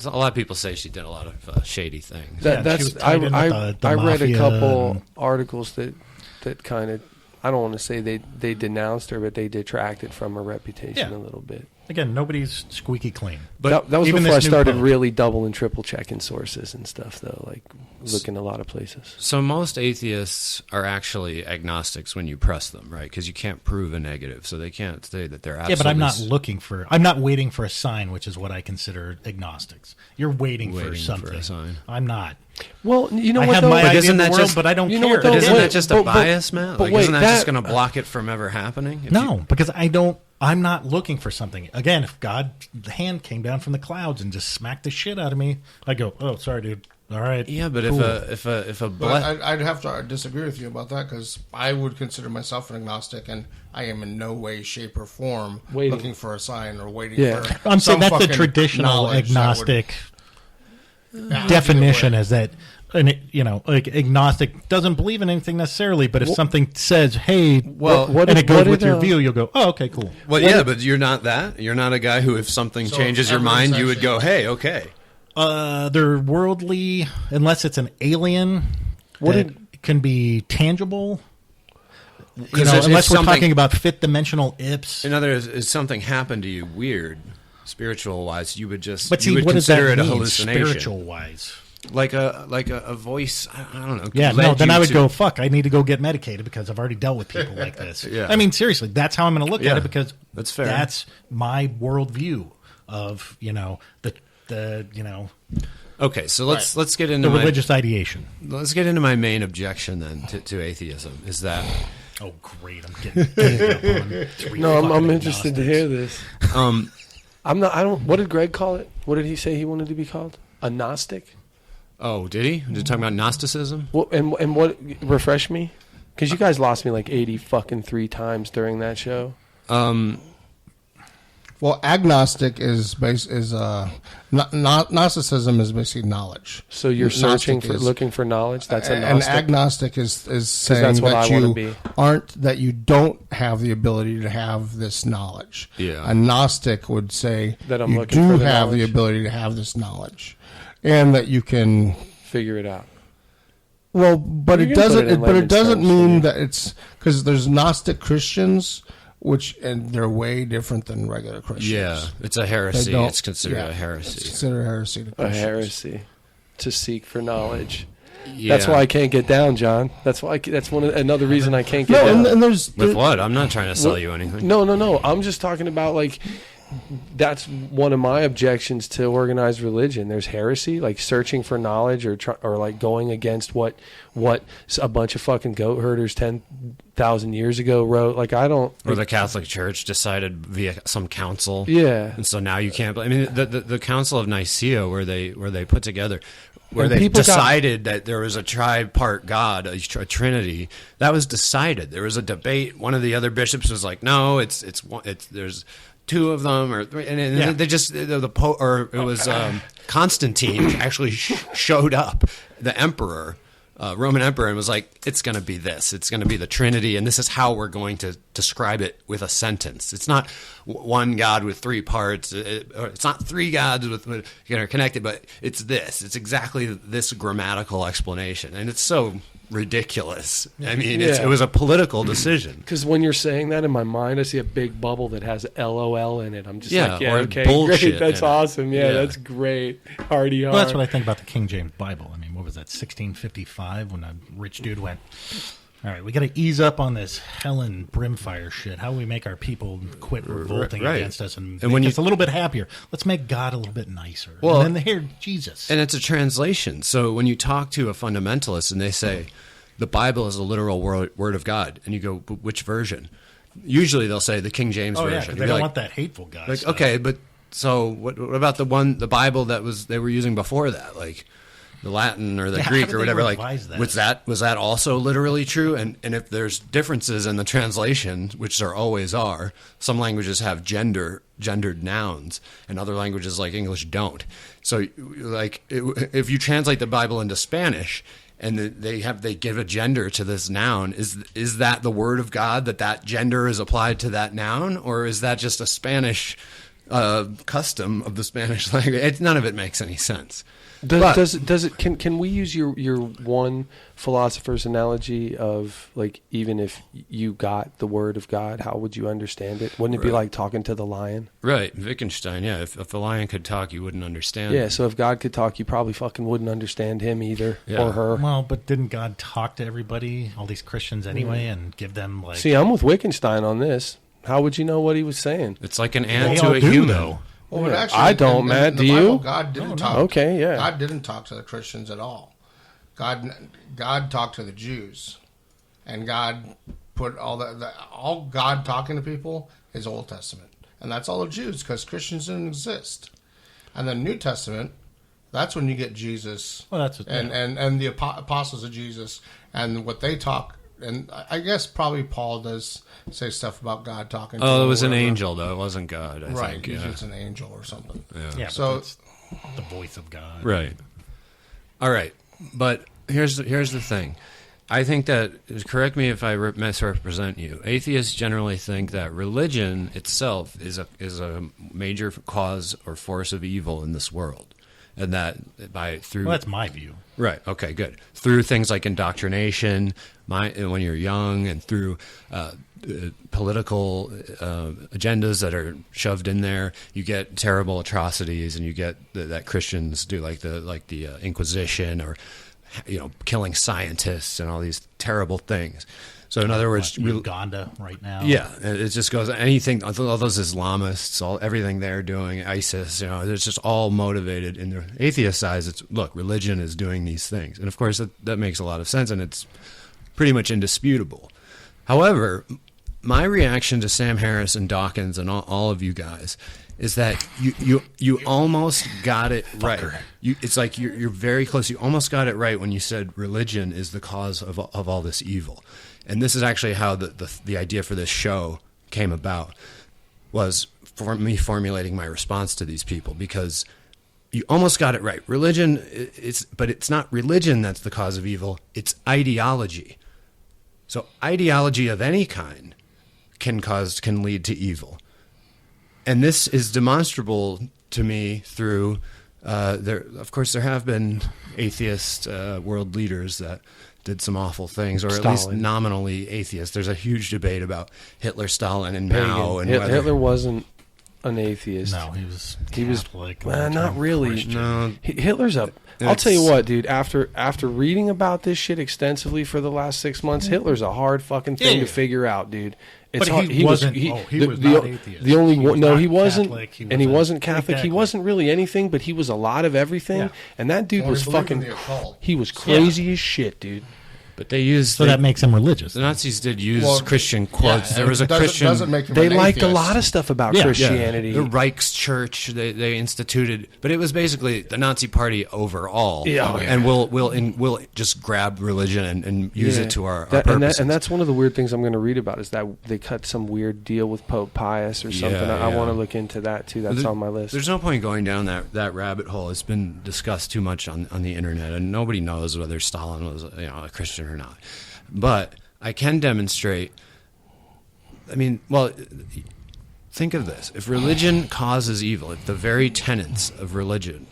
A lot of people say she did a lot of shady things. I read a couple articles that kind of. I don't want to say they denounced her, but they detracted from her reputation a little bit. Again, nobody's squeaky clean. But that was before I started really double and triple checking sources and stuff, though, like looking a lot of places. So most atheists are actually agnostics when you press them, right? Because you can't prove a negative, so they can't say that they're absolutely... Yeah, but I'm not waiting for a sign, which is what I consider agnostics. You're waiting for something. For a sign. I'm not. Well, you know I what, have though? my idea of the world, just, but I don't care. But isn't that just a bias, Matt? Like, isn't that just going to block it from ever happening? Because I'm not looking for something. Again, if God's hand came down from the clouds and just smacked the shit out of me, I go, "Oh, sorry, dude. All right." Yeah, but cool. I'd have to disagree with you about that, because I would consider myself an agnostic, and I am in no way, shape, or form looking for a sign or waiting for. I'm saying that's the traditional agnostic definition, is that. And like agnostic doesn't believe in anything necessarily, but if something says, "Hey," and it goes with your view, you'll go, "Oh, okay, cool." Well, but you're not that. You're not a guy who, if something changes your mind, you would go, "Hey, okay." They're worldly, unless it's an alien. It can be tangible. unless we're talking about fifth dimensional ips. In other words, if something happened to you weird, spiritual wise, you would just But see, you would what consider does it that a mean, hallucination, spiritual wise? like a voice. I don't know. Yeah, led no. Then you I would to- go, fuck. I need to go get medicated because I've already dealt with people like this. Yeah. I mean, seriously, that's how I'm going to look at Yeah, it because that's fair. That's my worldview of the Okay, so let's get into the my religious ideation. let's get into my main objection then to atheism is that Oh, great! I'm getting ganged up on three No, I'm fucking interested to hear this. I'm not. I don't. What did Greg call it? What did he say he wanted to be called? A Gnostic? oh, did he? Did he talk about Gnosticism? What and what? Refresh me, because you guys lost me like 83 times during that show. Well, agnostic Gnosticism is basically knowledge. So you're Gnostic looking for knowledge. That's a and Gnostic. agnostic is saying that's what that I wanna you be. that you don't have the ability to have this knowledge. Yeah. A Gnostic would say That I'm you looking do for the have the knowledge. ability to have this knowledge, and that you can. Figure it out. Well, but You it can put doesn't. it in But it layman's doesn't terms, mean yeah. that it's because there's Gnostic Christians, and they're way different than regular Christians. Yeah, it's a heresy. don't- It's considered yeah, a It's heresy. considered a heresy to A Christians. heresy to seek for knowledge. Yeah. That's why I can't get down, John. That's why. That's another reason I can't get No, down. and there's With what? I'm not trying to sell you anything. No. I'm just talking about like that's one of my objections to organized religion. There's heresy, like searching for knowledge or like going against what a bunch of fucking goat herders 10,000 years ago wrote. Like I don't. Or the Catholic Church decided via some council. Yeah. And so now you can't. I mean, the Council of Nicaea, where they put together, where And they people decided that there was a tripart God, a trinity. That was decided. There was a debate. One of the other bishops was like, "No, it's there's two of them," or three, and Yeah. they just the Pope, or it was Constantine actually showed up, the emperor. Roman emperor, and was like, it's going to be this. It's going to be the Trinity, and this is how we're going to describe it with a sentence. It's not one God with three parts. Or it's not three gods with connected, but it's this. It's exactly this grammatical explanation, and it's so ridiculous. I mean, Yeah. it was a political decision. Because when you're saying that in my mind, I see a big bubble that has LOL in it. I'm just Yeah, like, yeah, or okay, bullshit great. That's in it. awesome. Yeah, Yeah. that's great. Hardy hard. Well, that's what I think about the King James Bible. I mean, what was that, 1655, when a rich dude went, all right, we got to ease up on this hell and brimfire shit. How do we make our people quit revolting Right. against us and And when make you- us a little bit happier? Let's make God a little bit nicer. Well- and then here, Jesus. And it's a translation. So when you talk to a fundamentalist and they say the Bible is a literal word of God, and you go, "But which version?" Usually they'll say the King James oh, yeah, version. 'cause You'd they be don't like, want that hateful God Like, stuff. okay, but so what about the Bible that they were using before that, like the Latin or the Yeah, how Greek did or they whatever? Like, revise that? was that also literally true? And if there's differences in the translation, which there always are, some languages have gendered nouns, and other languages like English don't. So, like, if you translate the Bible into Spanish, and they give a gender to this noun, is that the word of God, that gender is applied to that noun, or is that just a Spanish custom of the Spanish language? None of it makes any sense. Does it? Can we use your one philosopher's analogy of like, even if you got the word of God, how would you understand it? Wouldn't it be like talking to the lion? Right, Wittgenstein. Yeah, if a lion could talk, you wouldn't understand. Yeah. So if God could talk, you probably fucking wouldn't understand him either, Yeah. or her. Well, but didn't God talk to everybody, all these Christians anyway, and give them like... See, I'm with Wittgenstein on this. How would you know what he was saying? It's like an They ant all to a do, human. though. Well, but Yeah. actually, I don't, in Matt. the Do Bible, you? God didn't talk. Okay, yeah. God didn't talk to the Christians at all. God talked to the Jews, and God put all God talking to people is Old Testament, and that's all the Jews, because Christians didn't exist. And the New Testament, that's when you get Jesus, Well, that's what- and the apostles of Jesus, and what they talk. And I guess probably Paul does say stuff about God talking to him Oh, it or was an whatever. angel, though. It wasn't God, I Right, think. usually Yeah. it's an angel or something. Yeah, but So- that's the voice of God. Right. All right. But here's the thing. I think that, correct me if I misrepresent you, atheists generally think that religion itself is a major cause or force of evil in this world. and that through Well, that's my view. Right. Okay. Good. Through things like indoctrination, when you're young, and through political agendas that are shoved in there, you get terrible atrocities, and you get that Christians do, like the Inquisition, or killing scientists and all these terrible things. So in other words, Uganda right now. Yeah, it just goes anything. All those Islamists, everything they're doing, ISIS. It's just all motivated. In the atheist side, it's look, religion is doing these things, and of course that makes a lot of sense, and it's pretty much indisputable. However, my reaction to Sam Harris and Dawkins and all of you guys is that you almost got it right. It's like you're very close. You almost got it right when you said religion is the cause of all this evil. And this is actually how the idea for this show came about, was for me formulating my response to these people, because you almost got it right. Religion, but it's not religion that's the cause of evil. It's ideology. So ideology of any kind can lead to evil. And this is demonstrable to me through, of course, there have been atheist world leaders that did some awful things, or at least nominally atheist. There's a huge debate about Hitler, Stalin, and Mao. And Hitler wasn't an atheist. No, he was Catholic. Not really. Christian. No, Hitler's a... I'll tell you what, dude. After reading about this shit extensively for the last 6 months, Hitler's a hard fucking thing to figure out, dude. It's but hard. He was not atheist. The only one, no, he wasn't. wasn't, and he wasn't Catholic. Exactly. He wasn't really anything, but he was a lot of everything. Yeah. And that dude was fucking. He was crazy as shit, dude. But they used... So that makes them religious. The Nazis did use Christian quotes. There was a Christian... They liked a lot of stuff about Christianity. The Reichschurch, they instituted... But it was basically the Nazi party overall. And we'll just grab religion and use it to our purposes. And that's one of the weird things I'm going to read about, is that they cut some weird deal with Pope Pius or something. I want to look into that, too. That's on my list. There's no point going down that rabbit hole. It's been discussed too much on the internet, and nobody knows whether Stalin was a Christian or not. But I can demonstrate, think of this. If religion causes evil, if the very tenets of religion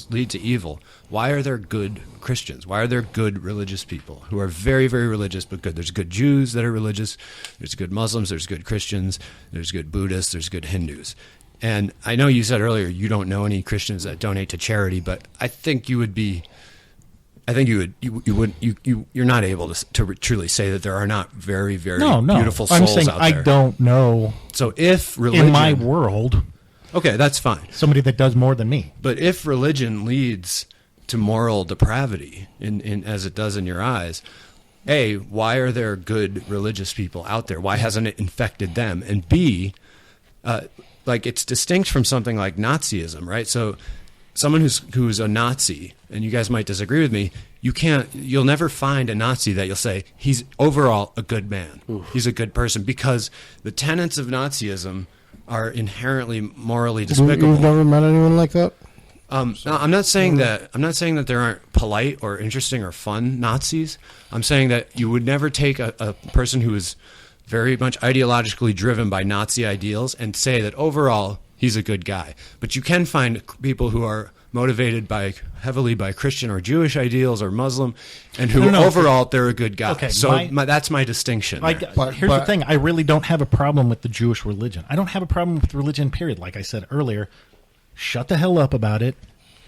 lead to evil, why are there good Christians? Why are there good religious people who are very, very religious but good? There's good Jews that are religious, there's good Muslims, there's good Christians, there's good Buddhists, there's good Hindus. And I know you said earlier you don't know any Christians that donate to charity, but I think you would be... you're not able to truly say that there are not very, very beautiful souls I'm saying out there. I don't know. So if religion... In my world... Okay, that's fine. Somebody that does more than me. But if religion leads to moral depravity, in as it does in your eyes, A, why are there good religious people out there? Why hasn't it infected them? And B, it's distinct from something like Nazism, right? So... someone who's a Nazi, and you guys might disagree with me, you'll never find a Nazi that you'll say, he's overall a good man. Oof. He's a good person, because the tenets of Nazism are inherently morally despicable. You've never met anyone like that? No, I'm not saying that there aren't polite or interesting or fun Nazis. I'm saying that you would never take a person who is very much ideologically driven by Nazi ideals and say that overall he's a good guy. But you can find people who are motivated heavily by Christian or Jewish ideals or Muslim, and who overall they're a good guy. Okay, so that's my distinction. Here's the thing. I really don't have a problem with the Jewish religion. I don't have a problem with religion, period. Like I said earlier, shut the hell up about it.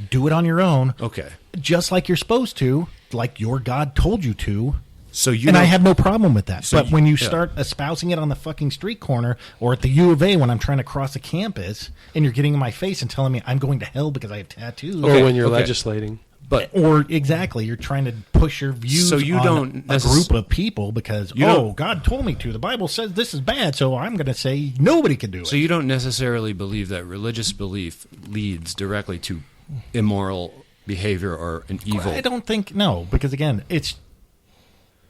Do it on your own. Okay. Just like you're supposed to, like your God told you to. So I have no problem with that. But when you start espousing it on the fucking street corner or at the U of A when I'm trying to cross a campus, and you're getting in my face and telling me I'm going to hell because I have tattoos, or when you're legislating, you're trying to push your views on a group of people because God told me to. The Bible says this is bad, so I'm going to say nobody can do it. So you don't necessarily believe that religious belief leads directly to immoral behavior or an evil? I don't think because again, it's.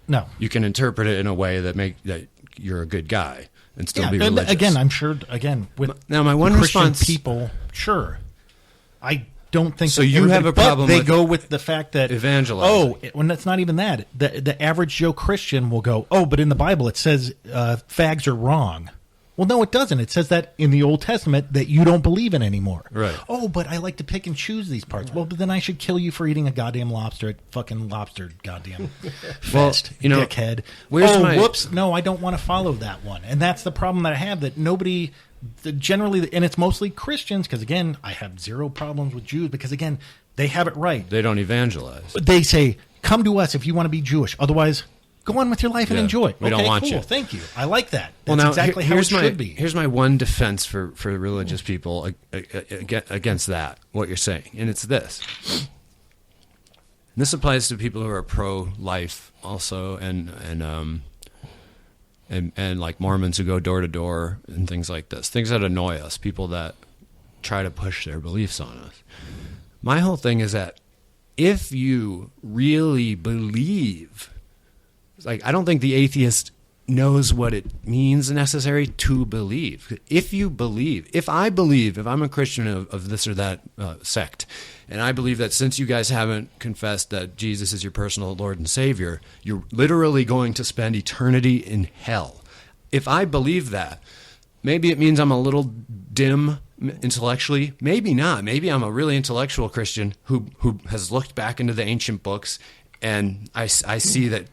No, you can interpret it in a way that you're a good guy and still be religious. Again, I'm sure. With now my one Christian response, people, sure, I don't think so. You have a problem. They go with the fact that evangelizing. When that's not even that. The average Joe Christian will go, but in the Bible it says fags are wrong. Well, no, it doesn't. It says that in the Old Testament that you don't believe in anymore. Right. Oh, but I like to pick and choose these parts. Well, but then I should kill you for eating a goddamn lobster at fucking lobster goddamn fest, dickhead. Whoops. No, I don't want to follow that one. And that's the problem that I have, that nobody generally, and it's mostly Christians, because, again, I have zero problems with Jews because, again, they have it right. They don't evangelize. They say, come to us if you want to be Jewish. Otherwise, go on with your life and enjoy. We don't want you. Thank you. I like that. That's well, now, exactly how it should be. Here's my one defense for religious people against that, what you're saying. And it's this. And this applies to people who are pro-life also, and like Mormons who go door to door and things like this. Things that annoy us, people that try to push their beliefs on us. My whole thing is that if you really believe, like, I don't think the atheist knows what it means necessary to believe. If I believe, if I'm a Christian of this or that sect, and I believe that since you guys haven't confessed that Jesus is your personal Lord and Savior, you're literally going to spend eternity in hell. If I believe that, maybe it means I'm a little dim intellectually. Maybe not. Maybe I'm a really intellectual Christian who has looked back into the ancient books, and I see that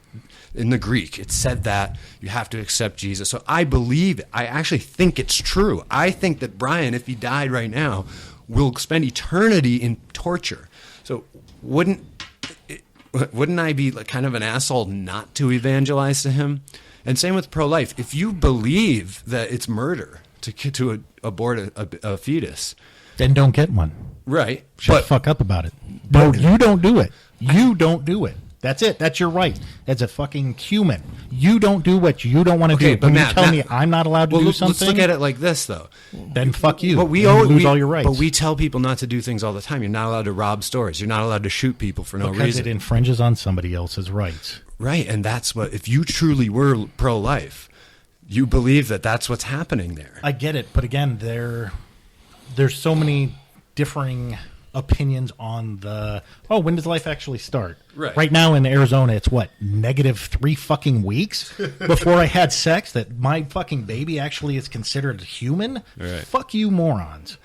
in the Greek it said that you have to accept Jesus. So I believe it. I actually think it's true. I think that Brian, if he died right now, will spend eternity in torture. So wouldn't I be like kind of an asshole not to evangelize to him? And same with pro-life. If you believe that it's murder to abort a fetus, then don't get one. Right. Shut the fuck up about it. No, you don't do it. You don't do it. That's it. That's your right. As a fucking human, you don't do what you don't want to do. But when Matt, you tell me I'm not allowed to do something, let's look at it like this, though. Then fuck you. But you lose all your rights. But we tell people not to do things all the time. You're not allowed to rob stores. You're not allowed to shoot people for no reason. Because it infringes on somebody else's rights. Right, and that's what. If you truly were pro-life, you believe that that's what's happening there. I get it, but again, there's so many differing opinions on when does life actually start? Right now in Arizona, it's what, -3 fucking weeks before I had sex that my fucking baby actually is considered human? Right. Fuck you morons.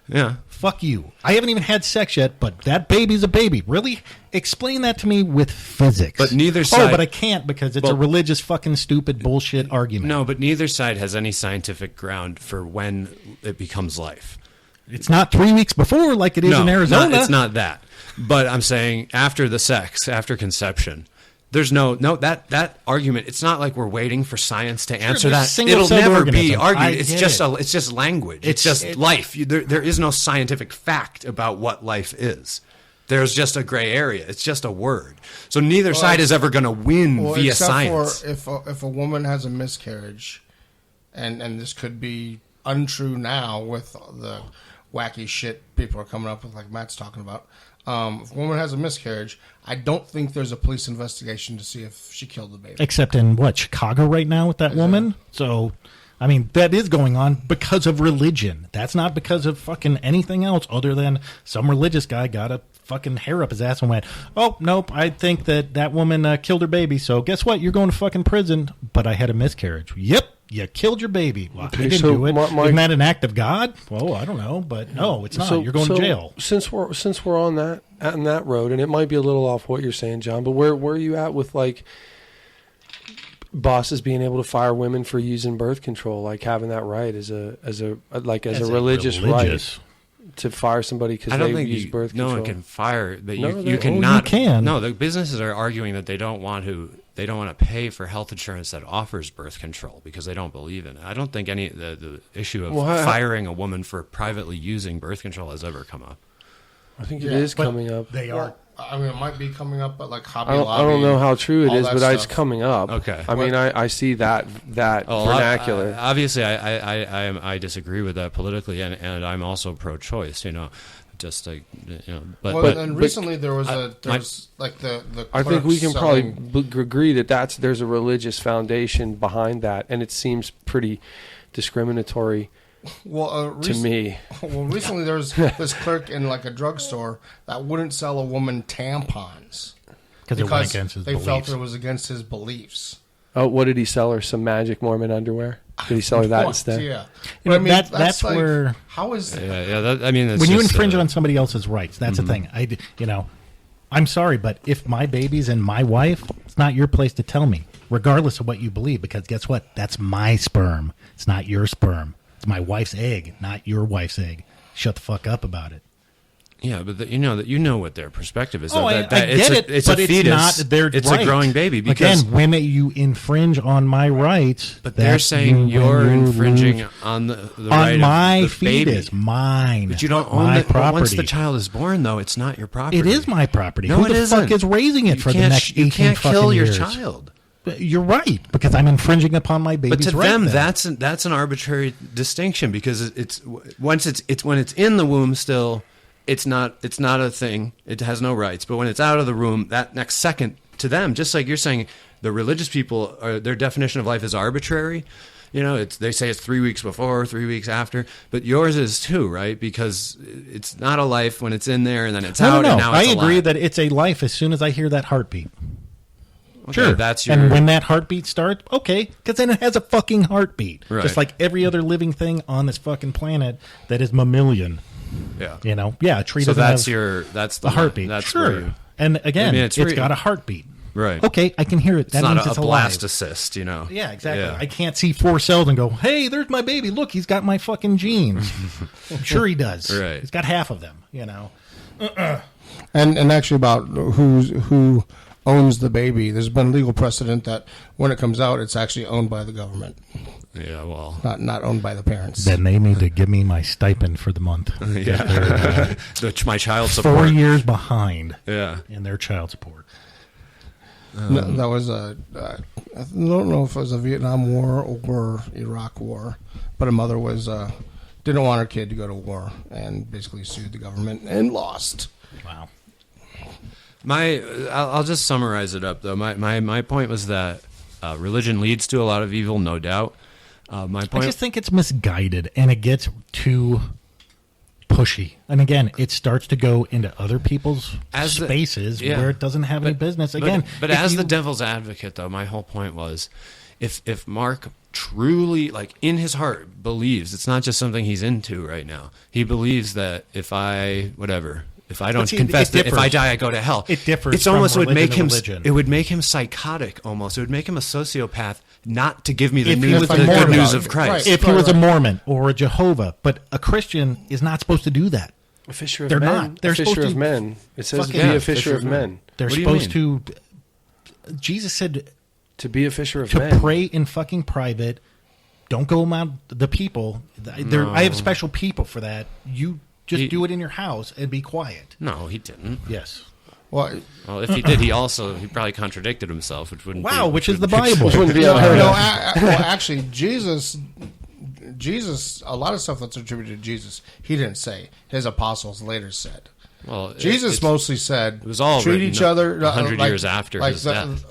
Yeah. Fuck you. I haven't even had sex yet, but that baby's a baby. Really? Explain that to me with physics. But neither side... Oh, but I can't because it's a religious fucking stupid bullshit argument. No, but neither side has any scientific ground for when it becomes life. It's not 3 weeks before like it is in Arizona. No, it's not that. But I'm saying after the sex, after conception, there's no that argument. It's not like we're waiting for science to answer that. It'll never be argued. It's just language. It's just life. There is no scientific fact about what life is. There's just a gray area. It's just a word. So neither side is ever going to win via science. For if a woman has a miscarriage, and this could be untrue now with the wacky shit people are coming up with, like Matt's talking about. If a woman has a miscarriage, I don't think there's a police investigation to see if she killed the baby. Except in, Chicago right now with that woman? So, I mean, that is going on because of religion. That's not because of fucking anything else other than some religious guy got a fucking hair up his ass and went, oh, nope, I think that woman killed her baby, so guess what? You're going to fucking prison, but I had a miscarriage. Yep. You killed your baby. Well, I didn't do it. Isn't that an act of God? Well, I don't know, but no, it's not. You're going to jail. Since we're on that road, and it might be a little off what you're saying, John, but where are you at with like bosses being able to fire women for using birth control, like having that right as a religious right to fire somebody because they use birth control? No one can fire, but you You can. No, the businesses are arguing that they don't want to pay for health insurance that offers birth control because they don't believe in it. I don't think the issue of firing a woman for privately using birth control has ever come up. I think it is coming up. They are. I mean, it might be coming up, but like Hobby Lobby. I don't know how true it is, but it's coming up. Okay. I mean, I see that vernacular. Obviously, I disagree with that politically, and I'm also pro-choice. Just like but recently there was the I think we can probably agree that there's a religious foundation behind that, and it seems pretty discriminatory. To me. Well, recently there was this clerk in like a drugstore that wouldn't sell a woman tampons because they felt it was against his beliefs. Oh, what did he sell her? Some magic Mormon underwear? Could he sell that instead? Yeah, You know, that's like, where. how is that? I mean, it's When you just, infringe on somebody else's rights, that's the thing. I'm sorry, but if my baby's in my wife, it's not your place to tell me, regardless of what you believe, because guess what? That's my sperm. It's not your sperm. It's my wife's egg, not your wife's egg. Shut the fuck up about it. Yeah, but you know what their perspective is. Oh, I get it, it's but a fetus. it's not their It's right. a growing baby. Because, again, when you infringe on my rights, but they're saying you're infringing on the right on my of the fetus, baby. mine. But you don't own my it. property. Once the child is born, though, it's not your property. It is my property. No, Who it the isn't. fuck is raising it for the next 18 You can't fucking kill your years? child. You're right, because I'm infringing upon my baby's But to right them, then. that's an arbitrary distinction because it's when it's in the womb still, it's not a thing. It has no rights. But when it's out of the womb, that next second to them, just like you're saying, the religious people their definition of life is arbitrary. You know, they say it's 3 weeks before, 3 weeks after, but yours is too, right? Because it's not a life when it's in there and then it's out. No, And now I it's agree alive. that it's a life as soon as I hear that heartbeat. Okay, Sure. that's your. And when that heartbeat starts, okay, because then it has a fucking heartbeat. Right. Just like every other living thing on this fucking planet that is mammalian. yeah. You know? Yeah, a tree So doesn't that's have a heartbeat. That's sure. where you, And again, I mean, it's it's got a heartbeat. right. Okay, I can hear it. That It's not means a it's blast alive. assist, you know. Yeah, exactly. Yeah. I can't see 4 cells and go, hey, there's my baby. Look, he's got my fucking genes. I'm sure he does. Right. He's got half of them, you know. And actually about who owns the baby, there's been legal precedent that when it comes out, it's actually owned by the government, Yeah, well. not owned by the parents. Then they need to give me my stipend for the month. Yeah. My child support. 4 years behind Yeah. in their child support. No, that was I don't know if it was a Vietnam War or Iraq War, but a mother was didn't want her kid to go to war and basically sued the government and lost. Wow. I'll just summarize it up, though. My point was that religion leads to a lot of evil, no doubt. My I point. just think it's misguided and it gets too pushy. And again, it starts to go into other people's spaces where it doesn't have any business. Again, but as the devil's advocate, though, my whole point was, if Mark truly, like in his heart, believes it's not just something he's into right now. He believes that if I don't confess that if I die I go to hell. It differs. It's almost from would make religion him. to religion. It would make him psychotic. Almost, it would make him a sociopath. Not to give me the If he news, was the a good Mormon. news of Christ. Right. If he was a Mormon or a Jehovah, but a Christian is not supposed to do that. A fisher of They're men. not. They're a fisher supposed of to men. It says to fucking- be Yeah, a fisher of men. They're What do you supposed to. Jesus said To be a fisher of to men. pray in fucking private. Don't go among the people. I have special people for that. You just do it in your house and be quiet. No, he didn't. Yes. Well, Well, if he did, he probably contradicted himself, which wouldn't. Wow, be, which is the Bible. Which wouldn't be no, unheard of. actually, Jesus, a lot of stuff that's attributed to Jesus, he didn't say. His apostles later said. Well, Jesus mostly said, it was all treat written each other 100 years after his death.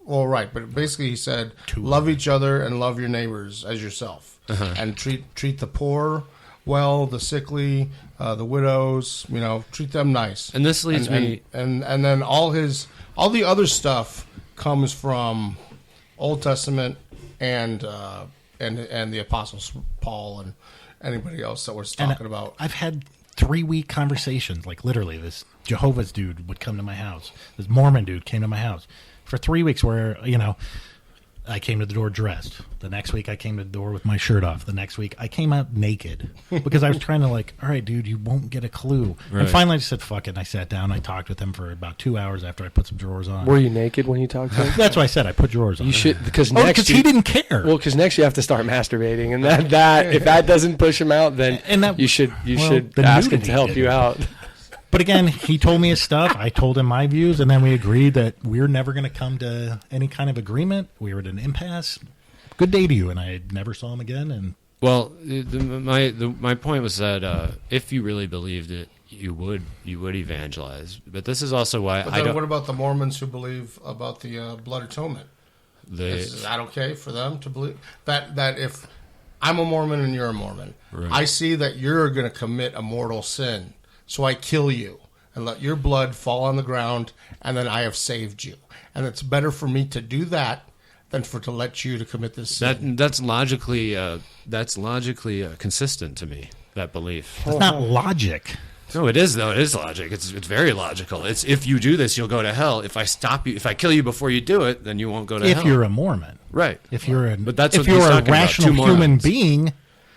Well, right, but basically he said, love each other and love your neighbors as yourself, and treat the poor well, the sickly, the widows. You know, treat them nice. And this leads me, and then all the other stuff comes from Old Testament and the apostles Paul and anybody else that we're talking about. I've had 3-week conversations, like literally this Jehovah's dude would come to my house. This Mormon dude came to my house for 3 weeks where, I came to the door dressed. The next week I came to the door with my shirt off. The next week I came out naked because I was trying to all right, dude, you won't get a clue. Right. And finally I just said, fuck it. And I sat down. I talked with him for about 2 hours after I put some drawers on. Were you naked when you talked to him? That's why I said I put drawers on. You should, because Oh, next because he didn't care. Well, because next you have to start masturbating, and that if that doesn't push him out, then you should the ask him nudity to help did you it. out. But again, he told me his stuff. I told him my views, and then we agreed that we're never going to come to any kind of agreement. We were at an impasse. Good day to you, and I never saw him again. And well, my point was that if you really believed it, you would evangelize. But this is also why But I then don't. what about the Mormons who believe about the blood atonement? Is that okay for them to believe that if I'm a Mormon and you're a Mormon, Right. I see that you're going to commit a mortal sin, so I kill you and let your blood fall on the ground, and then I have saved you. And it's better for me to do that than to let you to commit this sin. That's logically consistent to me. That belief. It's not logic. No, it is though. It is logic. It's very logical. It's if you do this, you'll go to hell. If I stop you, if I kill you before you do it, then you won't go to hell. If you're a Mormon, right? If you're a a rational human being,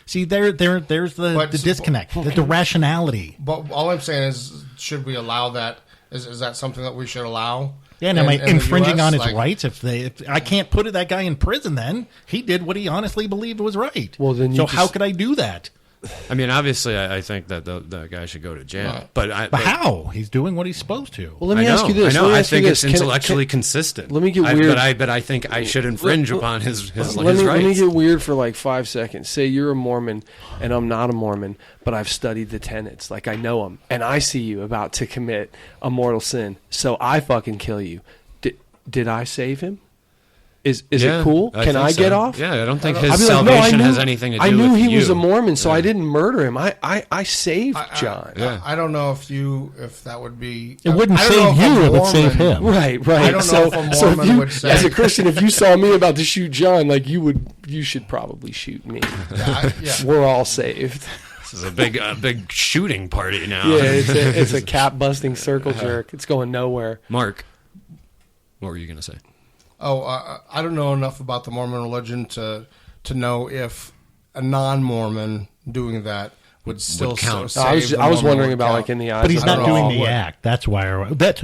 see there's the disconnect, the rationality. But all I'm saying is, should we allow that? Is that something that we should allow? Yeah, and am I infringing on his rights? If I can't put that guy in prison, then he did what he honestly believed was right. Well, then how could I do that? I mean, obviously, I think that the guy should go to jail. But how? He's doing what he's supposed to. Well, let me ask you this. I know. I think it's intellectually consistent. Let me get weird. But I think I should infringe upon his rights. Let me get weird for like 5 seconds. Say you're a Mormon and I'm not a Mormon, but I've studied the tenets. Like I know them. And I see you about to commit a mortal sin. So I fucking kill you. Did I save him? Is it cool? Can I get off? Yeah, I don't think his salvation has anything to do with you. I knew he was a Mormon, so I didn't murder him. I saved John. I don't know if that would be... It wouldn't save you, it would save him. Right. I don't know if a Mormon would say... As a Christian, if you saw me about to shoot John, like you should probably shoot me. We're all saved. This is a big shooting party now. Yeah, it's a cap-busting circle jerk. It's going nowhere. Mark, what were you going to say? I don't know enough about the Mormon religion to know if a non-Mormon doing that would still count. I was wondering about like in the eyes. But he's not doing the act. That's why.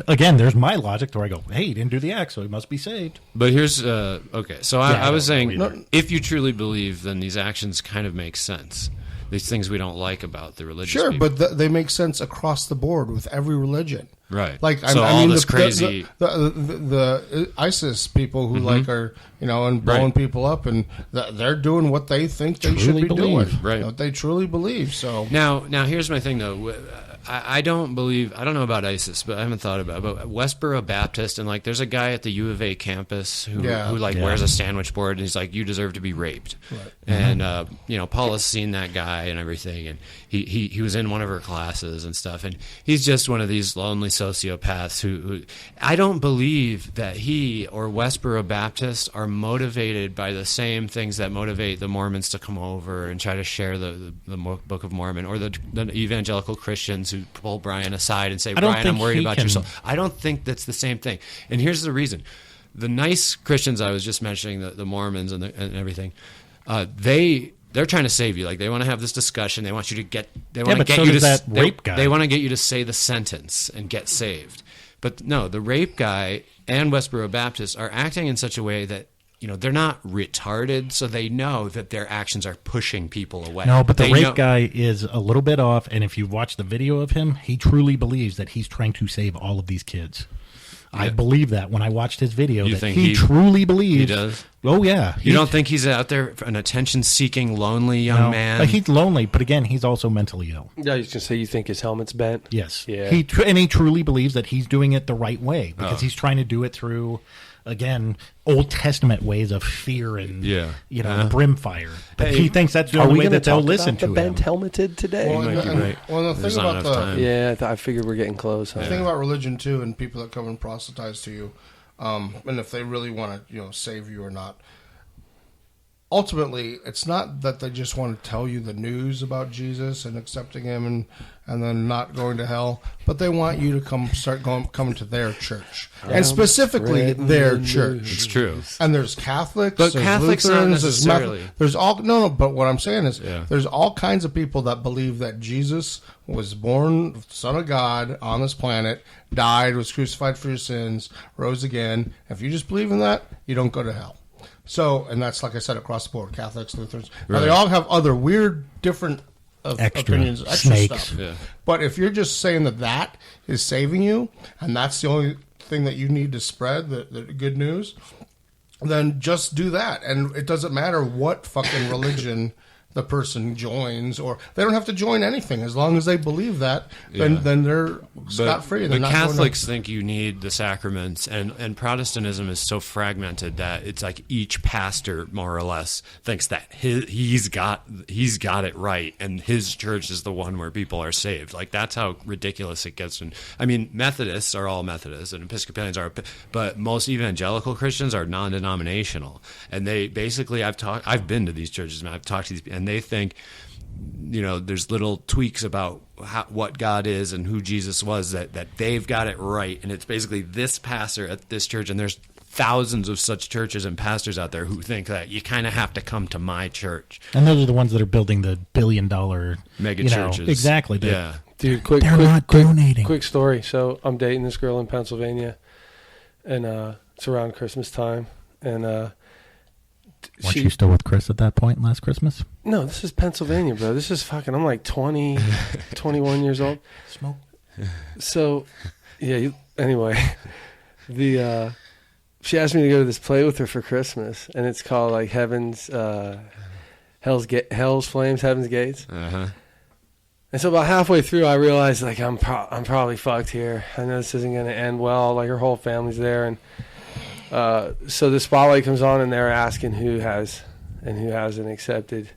Again, there's my logic where I go, hey, he didn't do the act, so he must be saved. But here's okay. So I was saying, if you truly believe, then these actions kind of make sense. These things we don't like about the religious people. But they make sense across the board with every religion. Right. Like so I mean, this crazy the ISIS people who are and blowing people up, and they're doing what they think they should be doing. Right. What they truly believe. So now here's my thing though. I don't know about ISIS, but I haven't thought about it. But Westboro Baptist, and like there's a guy at the U of A campus who wears a sandwich board, and he's like, you deserve to be raped. Right. And Paula's seen that guy and everything, and he was in one of her classes and stuff, and he's just one of these lonely sociopaths who I don't believe that he or Westboro Baptist are motivated by the same things that motivate the Mormons to come over and try to share the Book of Mormon, or the evangelical Christians who pull Brian aside and say, Brian, I'm worried about your soul. I don't think that's the same thing. And here's the reason. The nice Christians I was just mentioning, the Mormons and everything, they're trying to save you. Like they want to have this discussion. They want you to get. They want to get you to that rape guy. They want to get you to say the sentence and get saved. But no, the rape guy and Westboro Baptist are acting in such a way that they're not retarded, so they know that their actions are pushing people away. No, but the rape guy is a little bit off, and if you watch the video of him, he truly believes that he's trying to save all of these kids. Yeah. I believe that when I watched his video, he truly believes. He does? Oh, yeah. You don't think he's out there an attention-seeking, lonely young man? He's lonely, but again, he's also mentally ill. Yeah, you can say you think his helmet's bent? Yes. Yeah. He truly believes that he's doing it the right way, because he's trying to do it through... Again, Old Testament ways of fear and brimfire. But he thinks that's the only way that they'll listen to him. Bent helmeted today? Well, the thing about I figured we're getting close. The thing about religion too, and people that come and proselytize to you, and if they really want to, save you or not. Ultimately, it's not that they just want to tell you the news about Jesus and accepting him and then not going to hell, but they want you to coming to their church, and specifically their church. It's true. And there's Catholics, but there's Catholics Lutherans, not necessarily. There's all but what I'm saying is there's all kinds of people that believe that Jesus was born, Son of God, on this planet, died, was crucified for your sins, rose again. If you just believe in that, you don't go to hell. So, and that's like I said, across the board, Catholics, Lutherans. Now, they all have other weird, different opinions, extra stuff. Yeah. But if you're just saying that is saving you, and that's the only thing that you need to spread, the good news, then just do that. And it doesn't matter what fucking religion the person joins, or they don't have to join anything as long as they believe that. Then they're scot free. But Catholics think you need the sacraments, and Protestantism is so fragmented that it's like each pastor more or less thinks that he's got it right, and his church is the one where people are saved. Like that's how ridiculous it gets. And I mean, Methodists are all Methodists, and Episcopalians are, but most evangelical Christians are non-denominational, and they basically I've been to these churches and I've talked to these people. And they think, there's little tweaks about what God is and who Jesus was that they've got it right. And it's basically this pastor at this church, and there's thousands of such churches and pastors out there who think that you kind of have to come to my church. And those are the ones that are building the $1 billion mega churches. Exactly. Yeah. Dude, they're not donating. Quick story. So I'm dating this girl in Pennsylvania, and it's around Christmas time, and weren't you still with Chris at that point last Christmas? No, this is Pennsylvania, bro. This is fucking, I'm like 20, 21 years old. Smoke. So, yeah, anyway, she asked me to go to this play with her for Christmas, and it's called like Hell's Flames, Heaven's Gates. Uh-huh. And so about halfway through, I realized like I'm probably fucked here. I know this isn't going to end well. Like her whole family's there, and so the spotlight comes on, and they're asking who has and who hasn't accepted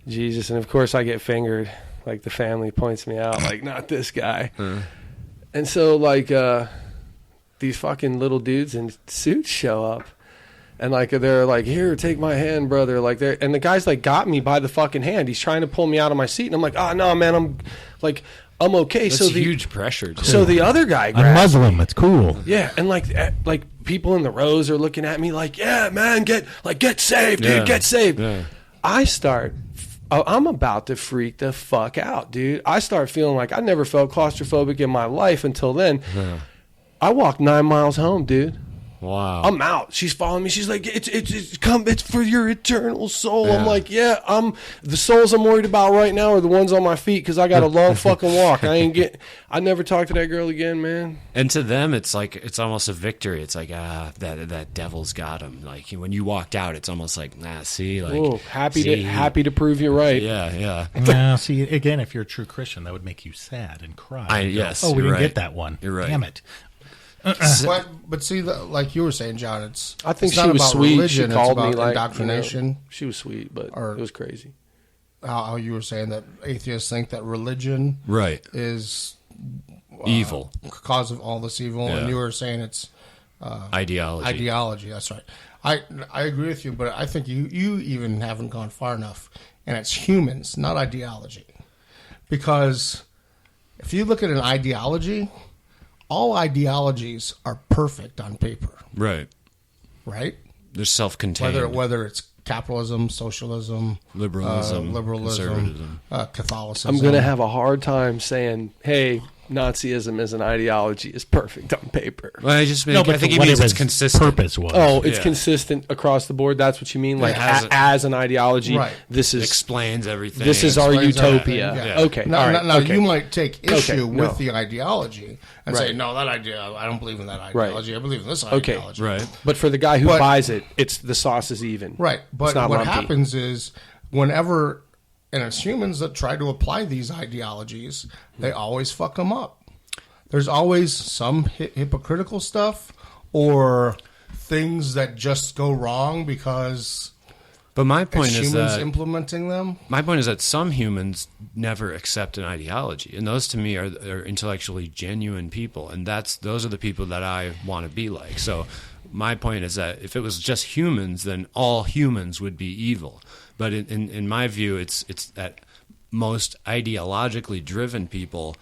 Jesus. And of course, I get fingered. Like the family points me out, like not this guy. And so like these fucking little dudes in suits show up, and like they're like, "Here, take my hand, brother." Like and the guy's like got me by the fucking hand. He's trying to pull me out of my seat, and I'm like, "Oh no, man, I'm okay." That's huge pressure. Too. So the other guy grabs I'm Muslim. It's cool. Yeah, and like people in the rows are looking at me like, "Yeah, man, get saved, dude, get saved." Yeah. I'm about to freak the fuck out, dude. I start feeling like I never felt claustrophobic in my life until then. Yeah. I walked 9 miles home, dude. Wow. I'm out. She's following me. She's like, it's for your eternal soul. Yeah. I'm like, yeah, the souls I'm worried about right now are the ones on my feet because I got a long fucking walk. I never talk to that girl again, man. And to them, it's like, it's almost a victory. It's like, that devil's got him. Like when you walked out, it's almost like, see, like, whoa, happy to prove you right. Yeah. Now, see, again, if you're a true Christian, that would make you sad and cry. Yes. Oh, we didn't right. get that one. You're right. Damn it. But see, like you were saying, John, I think it's she not was about sweet. religion, she called it's about me like indoctrination. She was sweet, but it was crazy. How you were saying that atheists think that religion is evil, cause of all this evil, and you were saying it's ideology. Ideology, that's right. I agree with you, but I think you even haven't gone far enough, and it's humans, not ideology, because if you look at an ideology. All ideologies are perfect on paper. Right. They're self-contained. Whether it's capitalism, socialism, liberalism, conservatism, Catholicism. I'm going to have a hard time saying, hey, Nazism as an ideology is perfect on paper. Well, I think he means it's consistent. Purpose was. Oh, it's consistent across the board. That's what you mean? Like as an ideology, this is explains everything. This is our utopia. Yeah. Okay. Now, you might take issue with the ideology and say, no, that idea, I don't believe in that ideology. I believe in this ideology. Right. But for the guy who buys it, it's the sauce is even. Right. But what happens is whenever... And it's humans that try to apply these ideologies, they always fuck them up. There's always some hypocritical stuff or things that just go wrong because but my point it's is humans that implementing them. My point is that some humans never accept an ideology, and those to me are intellectually genuine people, and those are the people that I want to be like. So my point is that if it was just humans, then all humans would be evil. But in my view, it's that most ideologically driven people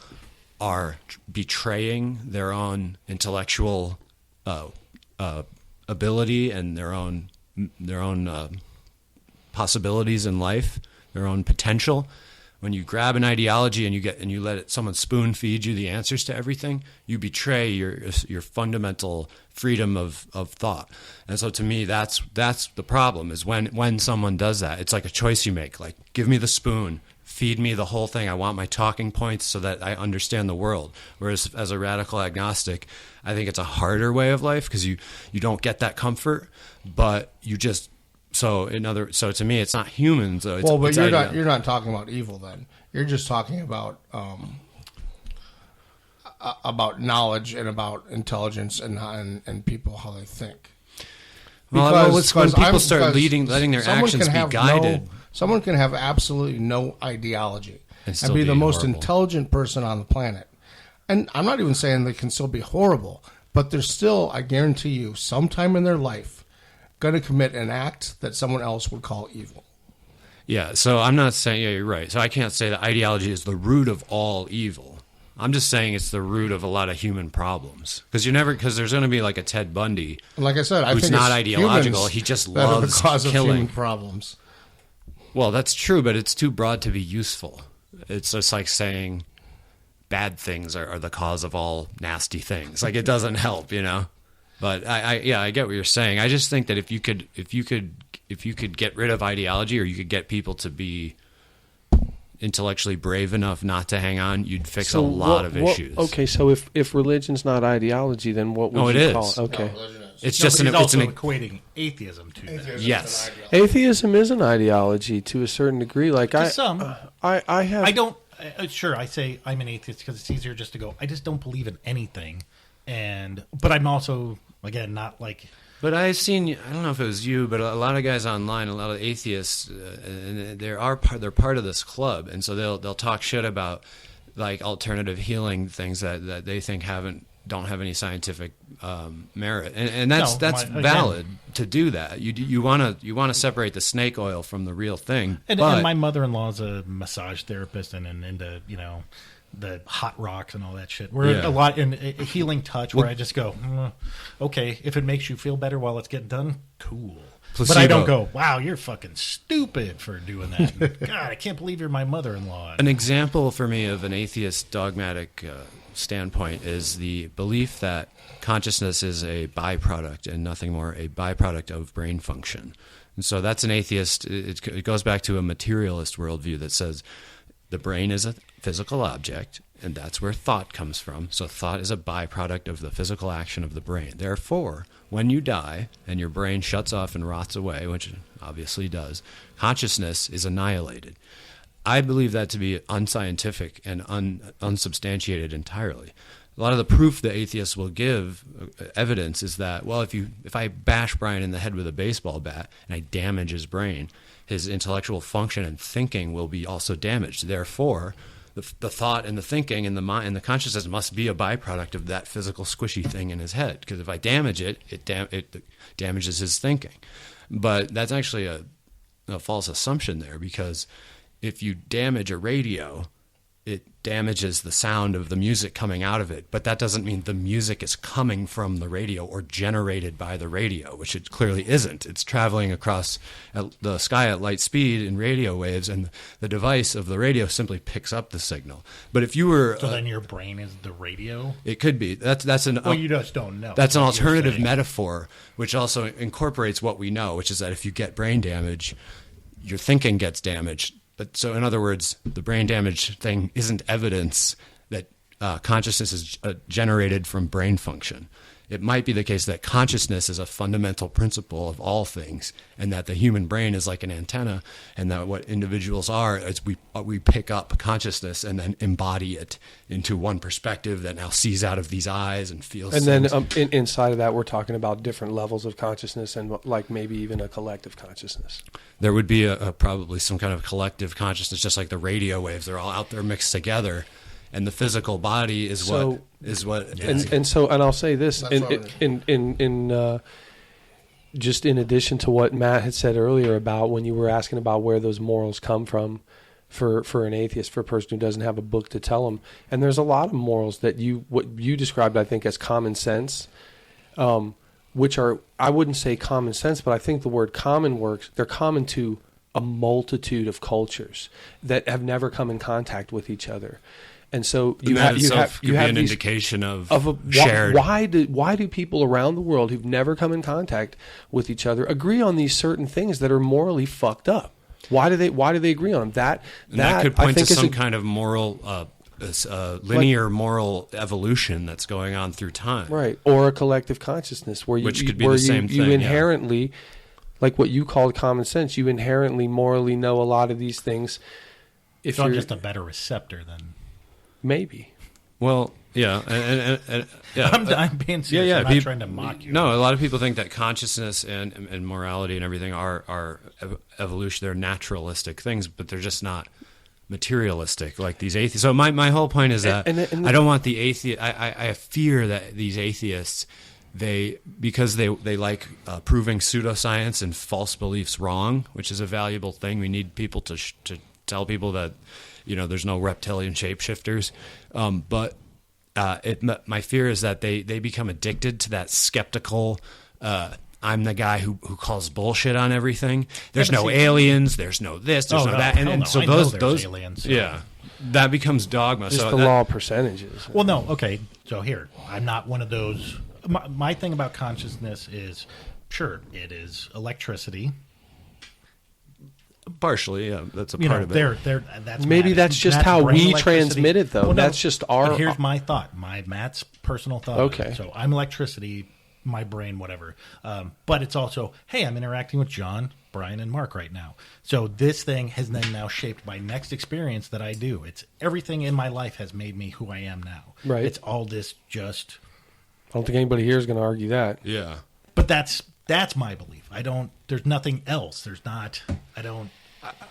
are betraying their own intellectual ability and their own possibilities in life, their own potential. When you grab an ideology and you let someone spoon feed you the answers to everything, you betray your fundamental freedom of thought. And so to me, that's the problem is when someone does that, it's like a choice you make. Like, give me the spoon, feed me the whole thing. I want my talking points so that I understand the world. Whereas as a radical agnostic, I think it's a harder way of life because you don't get that comfort, but you just So to me, it's not humans. Though. But you're not talking about evil then. You're just talking about knowledge and about intelligence and people how they think. Because when people start letting their actions be guided. Someone can have absolutely no ideology and be the most intelligent person on the planet. And I'm not even saying they can still be horrible, but they're still, I guarantee you, sometime in their life, going to commit an act that someone else would call evil. Yeah, so I'm not saying, you're right. So I can't say that ideology is the root of all evil. I'm just saying it's the root of a lot of human problems. Because there's going to be like a Ted Bundy. Like I said, I who's think not ideological. He just loves the cause killing. Of human problems. Well, that's true, but it's too broad to be useful. It's just like saying bad things are the cause of all nasty things. Like it doesn't help, you know. But I get what you're saying. I just think that if you could get rid of ideology, or you could get people to be intellectually brave enough not to hang on, you'd fix a lot of issues. Okay, so if religion's not ideology, then what would you call it? Okay. No, it's also equating atheism to that. Yes. Atheism is an ideology to a certain degree. Like some. I don't. Sure, I say I'm an atheist because it's easier just to go. I just don't believe in anything, but I'm also again not like. But I've seen, I don't know if it was you, but a lot of guys online, a lot of atheists, and they're part of this club, and so they'll talk shit about like alternative healing things that they think don't have any scientific merit, and that's valid to do that. You want to separate the snake oil from the real thing. And my mother-in-law is a massage therapist and into the hot rocks and all that shit. We're a lot in a healing touch where I just go, okay, if it makes you feel better while it's getting done, cool. Placebo. But I don't go, wow, you're fucking stupid for doing that. God, I can't believe you're my mother-in-law. An example for me of an atheist dogmatic standpoint is the belief that consciousness is a byproduct and nothing more, a byproduct of brain function. And so that's an atheist. It goes back to a materialist worldview that says the brain is a physical object, and that's where thought comes from. So thought is a byproduct of the physical action of the brain. Therefore, when you die and your brain shuts off and rots away, which it obviously does, consciousness is annihilated. I believe that to be unscientific and unsubstantiated entirely. A lot of the proof the atheists will give, evidence, is that, well, if I bash Brian in the head with a baseball bat and I damage his brain, his intellectual function and thinking will be also damaged. Therefore, the thought and the thinking and the mind and the consciousness must be a byproduct of that physical squishy thing in his head. Because if I damage it, it damages his thinking. But that's actually a false assumption there, because if you damage a radio, it damages the sound of the music coming out of it. But that doesn't mean the music is coming from the radio or generated by the radio, which it clearly isn't. It's traveling across the sky at light speed in radio waves, and the device of the radio simply picks up the signal. But if you were... So then your brain is the radio? It could be. That's an... Well, you just don't know. That's an alternative metaphor, which also incorporates what we know, which is that if you get brain damage, your thinking gets damaged. So in other words, the brain damage thing isn't evidence that consciousness is generated from brain function. It might be the case that consciousness is a fundamental principle of all things, and that the human brain is like an antenna, and that what individuals are is we pick up consciousness and then embody it into one perspective that now sees out of these eyes and feels. And then inside of that, we're talking about different levels of consciousness, and like maybe even a collective consciousness. There would be probably some kind of collective consciousness, just like the radio waves. They're all out there mixed together. And the physical body is what. And I'll say this just in addition to what Matt had said earlier about when you were asking about where those morals come from for an atheist, for a person who doesn't have a book to tell them. And there's a lot of morals that what you described, I think, as common sense, which are, I wouldn't say common sense, but I think the word common works. They're common to a multitude of cultures that have never come in contact with each other. And so you have an indication of shared. Why do people around the world who've never come in contact with each other agree on these certain things that are morally fucked up? Why do they agree on them? That could point to some kind of moral, linear moral evolution that's going on through time, right? Or a collective consciousness which could be the same thing. You inherently like what you called common sense. You inherently morally know a lot of these things. If So I'm you're just a better receptor than... maybe. Well, yeah, and yeah. I'm being serious. I'm not trying to mock you. No, a lot of people think that consciousness and morality and everything are evolution. They're naturalistic things, but they're just not materialistic like these atheists. So my whole point is that I don't want the atheist. I fear that these atheists, because they like proving pseudoscience and false beliefs wrong, which is a valuable thing. We need people to tell people that there's no reptilian shapeshifters, but my fear is that they become addicted to that skeptical. I'm the guy who calls bullshit on everything. There's no aliens. There's no this. There's no that. And so those aliens. So. Yeah, that becomes dogma. Just so the law of percentages. Well, no. Okay. So here, I'm not one of those. My thing about consciousness is, sure, it is electricity. Partially, yeah, that's a part of it. That's maybe that's just how we transmit it, though. Well, no, that's just our. But here's my thought. Matt's personal thought. Okay. So I'm electricity, my brain, whatever. But it's also, hey, I'm interacting with John, Brian, and Mark right now. So this thing has then now shaped my next experience that I do. It's everything in my life has made me who I am now. Right. It's all this just. I don't think anybody here is going to argue that. Yeah. But that's my belief. There's nothing else.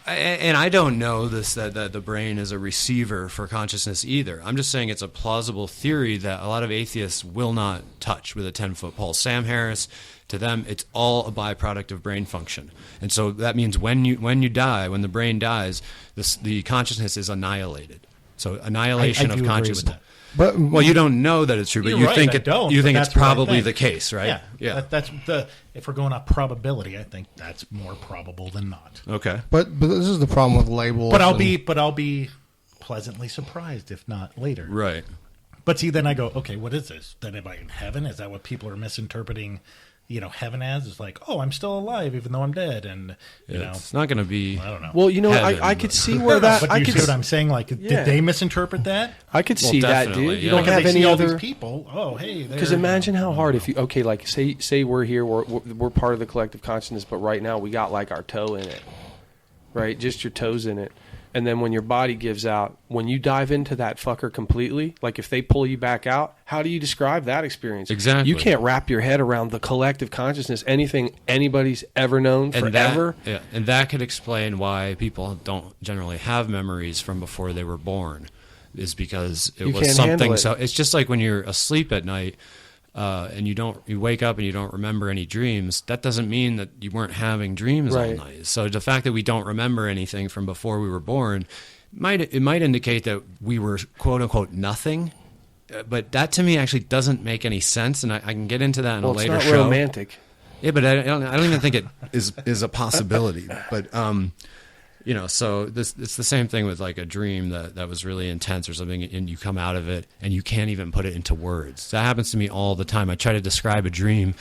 And I don't know that the brain is a receiver for consciousness either. I'm just saying it's a plausible theory that a lot of atheists will not touch with a 10-foot pole. Sam Harris, to them, it's all a byproduct of brain function. And so that means when you die, when the brain dies, the consciousness is annihilated. So annihilation I of do consciousness. agree with that. But Well, you don't know that it's true, but You're you right, think I don't, you but think it's that's what I probably think. the case, right? Yeah. That's if we're going off probability, I think that's more probable than not. Okay. but this is the problem with labels. But I'll be pleasantly surprised if not later. Right. But see, then I go, okay, what is this? Then am I in heaven? Is that what people are misinterpreting? Heaven as is like, oh, I'm still alive even though I'm dead, and It's not going to be. I don't know. Well, Heaven, I could see where that. But I you could see what I'm saying? Like, did they misinterpret that? I could Well, see that, definitely, dude. You yeah. don't Because have they any see all other these people. Oh, hey, Because imagine how hard if you like say we're here, we're part of the collective consciousness, but right now we got like our toe in it, right? Just your toes in it, and then when your body gives out, when you dive into that fucker completely, like if they pull you back out, how do you describe that experience? Exactly. You can't wrap your head around the collective consciousness, anything anybody's ever known forever. And that could explain why people don't generally have memories from before they were born, is because it You was can't something. handle it. So it's just like when you're asleep at night. And you wake up and you don't remember any dreams. That doesn't mean that you weren't having dreams Right. all night. So the fact that we don't remember anything from before we were born might indicate that we were quote unquote nothing. But that to me actually doesn't make any sense, and I can get into that in a later it's not show. romantic. Yeah, but I don't even think it is a possibility. But so it's the same thing with like a dream that was really intense or something, and you come out of it and you can't even put it into words. That happens to me all the time. I try to describe a dream,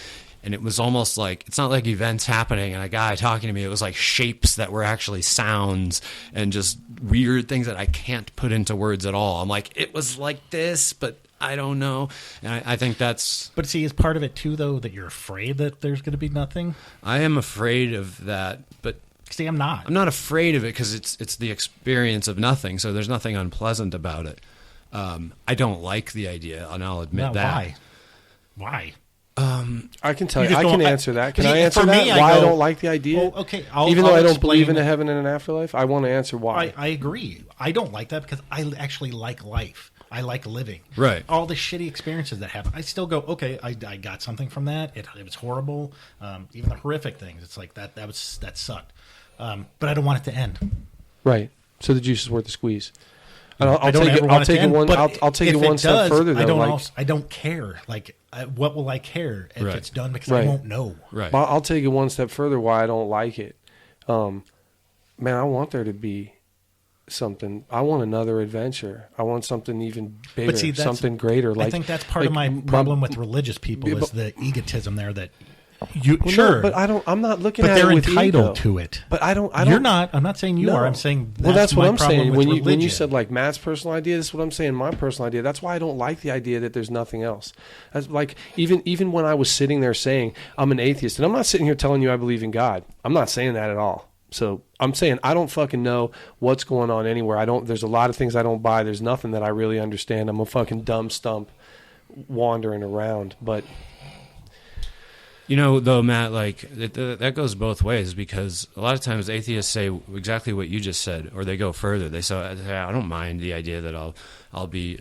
and it was almost like, it's not like events happening and a guy talking to me. It was like shapes that were actually sounds and just weird things that I can't put into words at all. I'm like, it was like this, but I don't know. And I think that's... But see, is part of it too, though, that you're afraid that there's going to be nothing? I am afraid of that, but... See, I'm not. I'm not afraid of it because it's the experience of nothing, so there's nothing unpleasant about it. I don't like the idea, and I'll admit that. Why? I can tell You you. just I can don't- answer that. Can see, I answer for that? me, Why I go, don't like the idea? Well, okay, Even though I'll I don't explain believe in it. a heaven and an afterlife, I want to answer why. I agree. I don't like that because I actually like life. I like living. Right. All the shitty experiences that happen, I still go, okay, I got something from that. It was horrible. Even the horrific things, it's like that sucked. But I don't want it to end. Right. So the juice is worth the squeeze. And I don't ever want it to end, but I'll take it if one it step does, further. Though, I don't care. Like, what will I care if Right. it's done? Because Right. I won't know. Right. I'll take it one step further. Why I don't like it, man. I want there to be something. I want another adventure. I want something even bigger, But see, something greater. Like, I think that's part of like my problem with religious people is the egotism there that Sure, no, but I'm not looking but at they're it with entitled ego. to it. But I don't. You're not. I'm not saying you are. I'm saying that's what my I'm problem saying. with When you religion. said like Matt's personal idea, this is what I'm saying. My personal idea. That's why I don't like the idea that there's nothing else. That's like even when I was sitting there saying I'm an atheist, and I'm not sitting here telling you I believe in God. I'm not saying that at all. So I'm saying I don't fucking know what's going on anywhere. There's a lot of things I don't buy. There's nothing that I really understand. I'm a fucking dumb stump wandering around. But though, Matt, like that goes both ways, because a lot of times atheists say exactly what you just said, or they go further. They say, I don't mind the idea that I'll be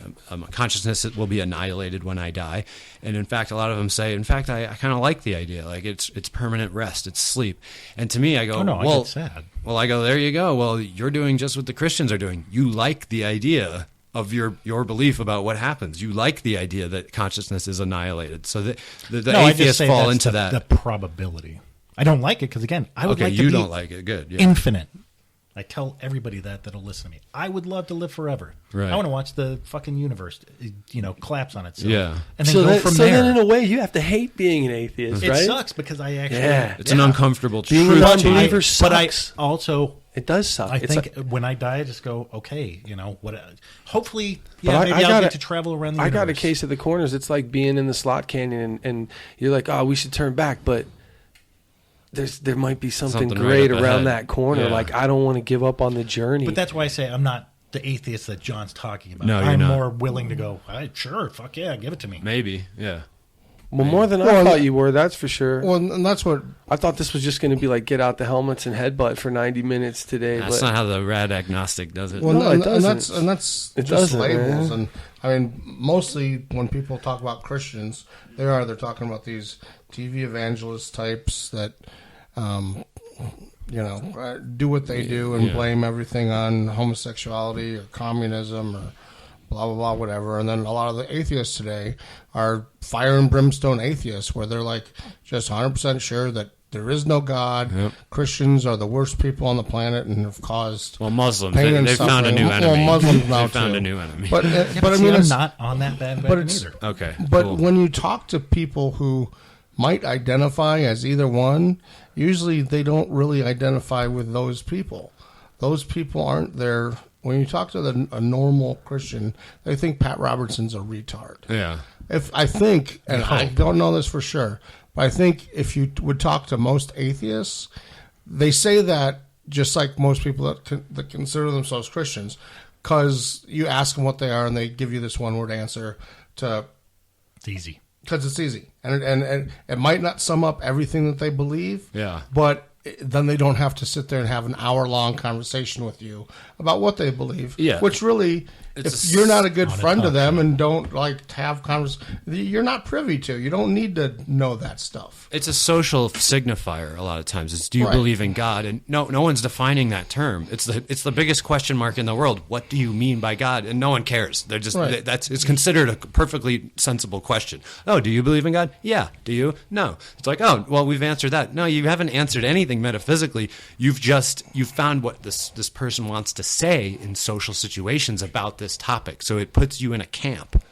consciousness will be annihilated when I die. And in fact, a lot of them say, in fact, I kind of like the idea, like it's permanent rest, it's sleep. And to me, I go, I get sad. Well, I go, there you go. Well, you're doing just what the Christians are doing. You like the idea of your belief about what happens. You like the idea that consciousness is annihilated. So the atheists fall into that. The probability. I don't like it because, again, I would like to be don't like it. Good. Yeah. infinite. I tell everybody that'll listen to me. I would love to live forever. Right. I want to watch the fucking universe, collapse on itself. Yeah. And then go from there. So then in a way, you have to hate being an atheist, It right? sucks because I actually... Yeah. It's an uncomfortable Being truth. an unbeliever sucks. But I also... It does suck. I think when I die, I just go, okay, what? Hopefully, But maybe I'll get to travel around the universe. I got a case of the corners. It's like being in the slot canyon, and you're like, oh, we should turn back, but there might be something great right up around ahead. that corner. Yeah. Like, I don't want to give up on the journey. But that's why I say I'm not the atheist that John's talking about. No, you're I'm not. more willing to go, sure, fuck yeah, give it to me. Maybe, yeah. Well, more than I thought you were, that's for sure. Well, and that's what I thought this was just going to be like get out the helmets and headbutt for 90 minutes today. That's but not how the rad agnostic does it. Well, No, it and doesn't. that's It just doesn't, labels. man. And I mean, mostly when people talk about Christians, they're talking about these TV evangelist types that, do what they do and blame everything on homosexuality or communism or blah, blah, blah, whatever. And then a lot of the atheists today are fire and brimstone atheists, where they're like just 100% sure that there is no God. Yep. Christians are the worst people on the planet and have caused Muslims, pain and they've found a suffering. new enemy. Well, Muslims now They found too. a new enemy. But But I mean, I'm it's not on that bandwagon but it's- either. Okay. But cool. when you talk to people who might identify as either one, usually they don't really identify with those people. Those people aren't there. When you talk to a normal Christian, they think Pat Robertson's a retard. Yeah. If I think, and I don't know this for sure, but I think if you would talk to most atheists, they say that just like most people that consider themselves Christians, because you ask them what they are and they give you this one-word answer to... It's easy. Because it's easy, and it might not sum up everything that they believe. Yeah. But then they don't have to sit there and have an hour-long conversation with you about what they believe. Yeah. Which really, It's if you're not a good on a friend to talk them show. and don't like to have conversations, you're not privy to. You don't need to know that stuff. It's a social signifier a lot of times. It's, do you Right. believe in God? And no one's defining that term. It's the biggest question mark in the world. What do you mean by God? And no one cares. They're just Right. it's considered a perfectly sensible question. Oh, do you believe in God? Yeah. Do you? No. It's like, oh, well, we've answered that. No, you haven't answered anything metaphysically. You've found what this person wants to say in social situations about this topic. So it puts you in a camp.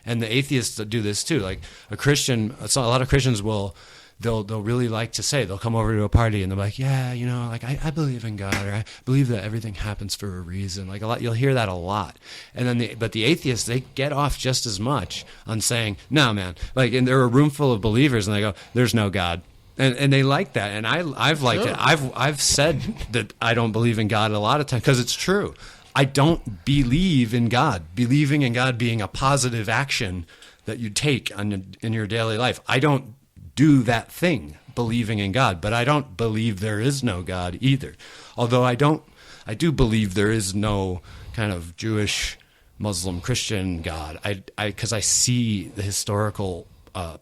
And the atheists do this too. Like a Christian, a lot of Christians they'll really like to say, they'll come over to a party and they're like, yeah, like I believe in God, or I believe that everything happens for a reason. Like you'll hear that a lot. And then but the atheists, they get off just as much on saying, no, man, like, and they're a room full of believers and they go, there's no God. And they like that, and I've liked it. I've said that I don't believe in God a lot of times because it's true. I don't believe in God. Believing in God being a positive action that you take in your daily life. I don't do that thing, believing in God, but I don't believe there is no God either. Although I do believe there is no kind of Jewish, Muslim, Christian God. Because I see the historical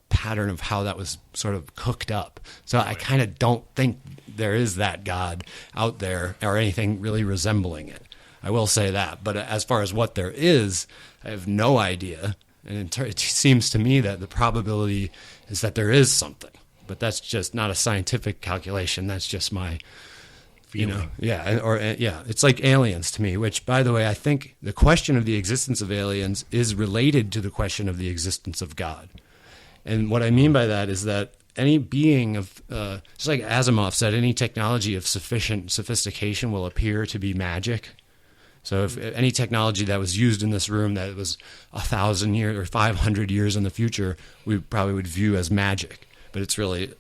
pattern of how that was sort of cooked up. So I kind of don't think there is that God out there or anything really resembling it. I will say that. But as far as what there is, I have no idea. And it seems to me that the probability is that there is something. But that's just not a scientific calculation. That's just my... Feeling. It's like aliens to me, which, by the way, I think the question of the existence of aliens is related to the question of the existence of God. And what I mean by that is that any being of, just like Asimov said, any technology of sufficient sophistication will appear to be magic. So if any technology that was used in this room that was 1,000 years or 500 years in the future, we probably would view as magic. But it's really,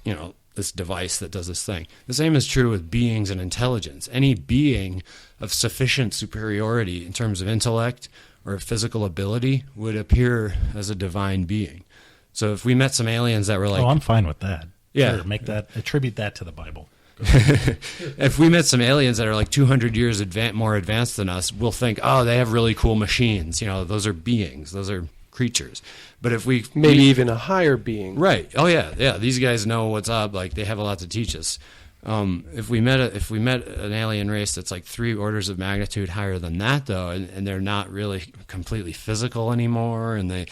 this device that does this thing. The same is true with beings and intelligence. Any being of sufficient superiority in terms of intellect or physical ability would appear as a divine being. So if we met some aliens that were like... I'm fine with that. Yeah. Sure, attribute that to the Bible. If we met some aliens that are like 200 years more advanced than us, we'll think, oh, they have really cool machines. Those are beings. Those are creatures. But if we... Maybe even a higher being. Right. Oh, yeah. Yeah, these guys know what's up. Like, they have a lot to teach us. If we met an alien race that's like 3 orders of magnitude higher than that, though, and they're not really completely physical anymore, and they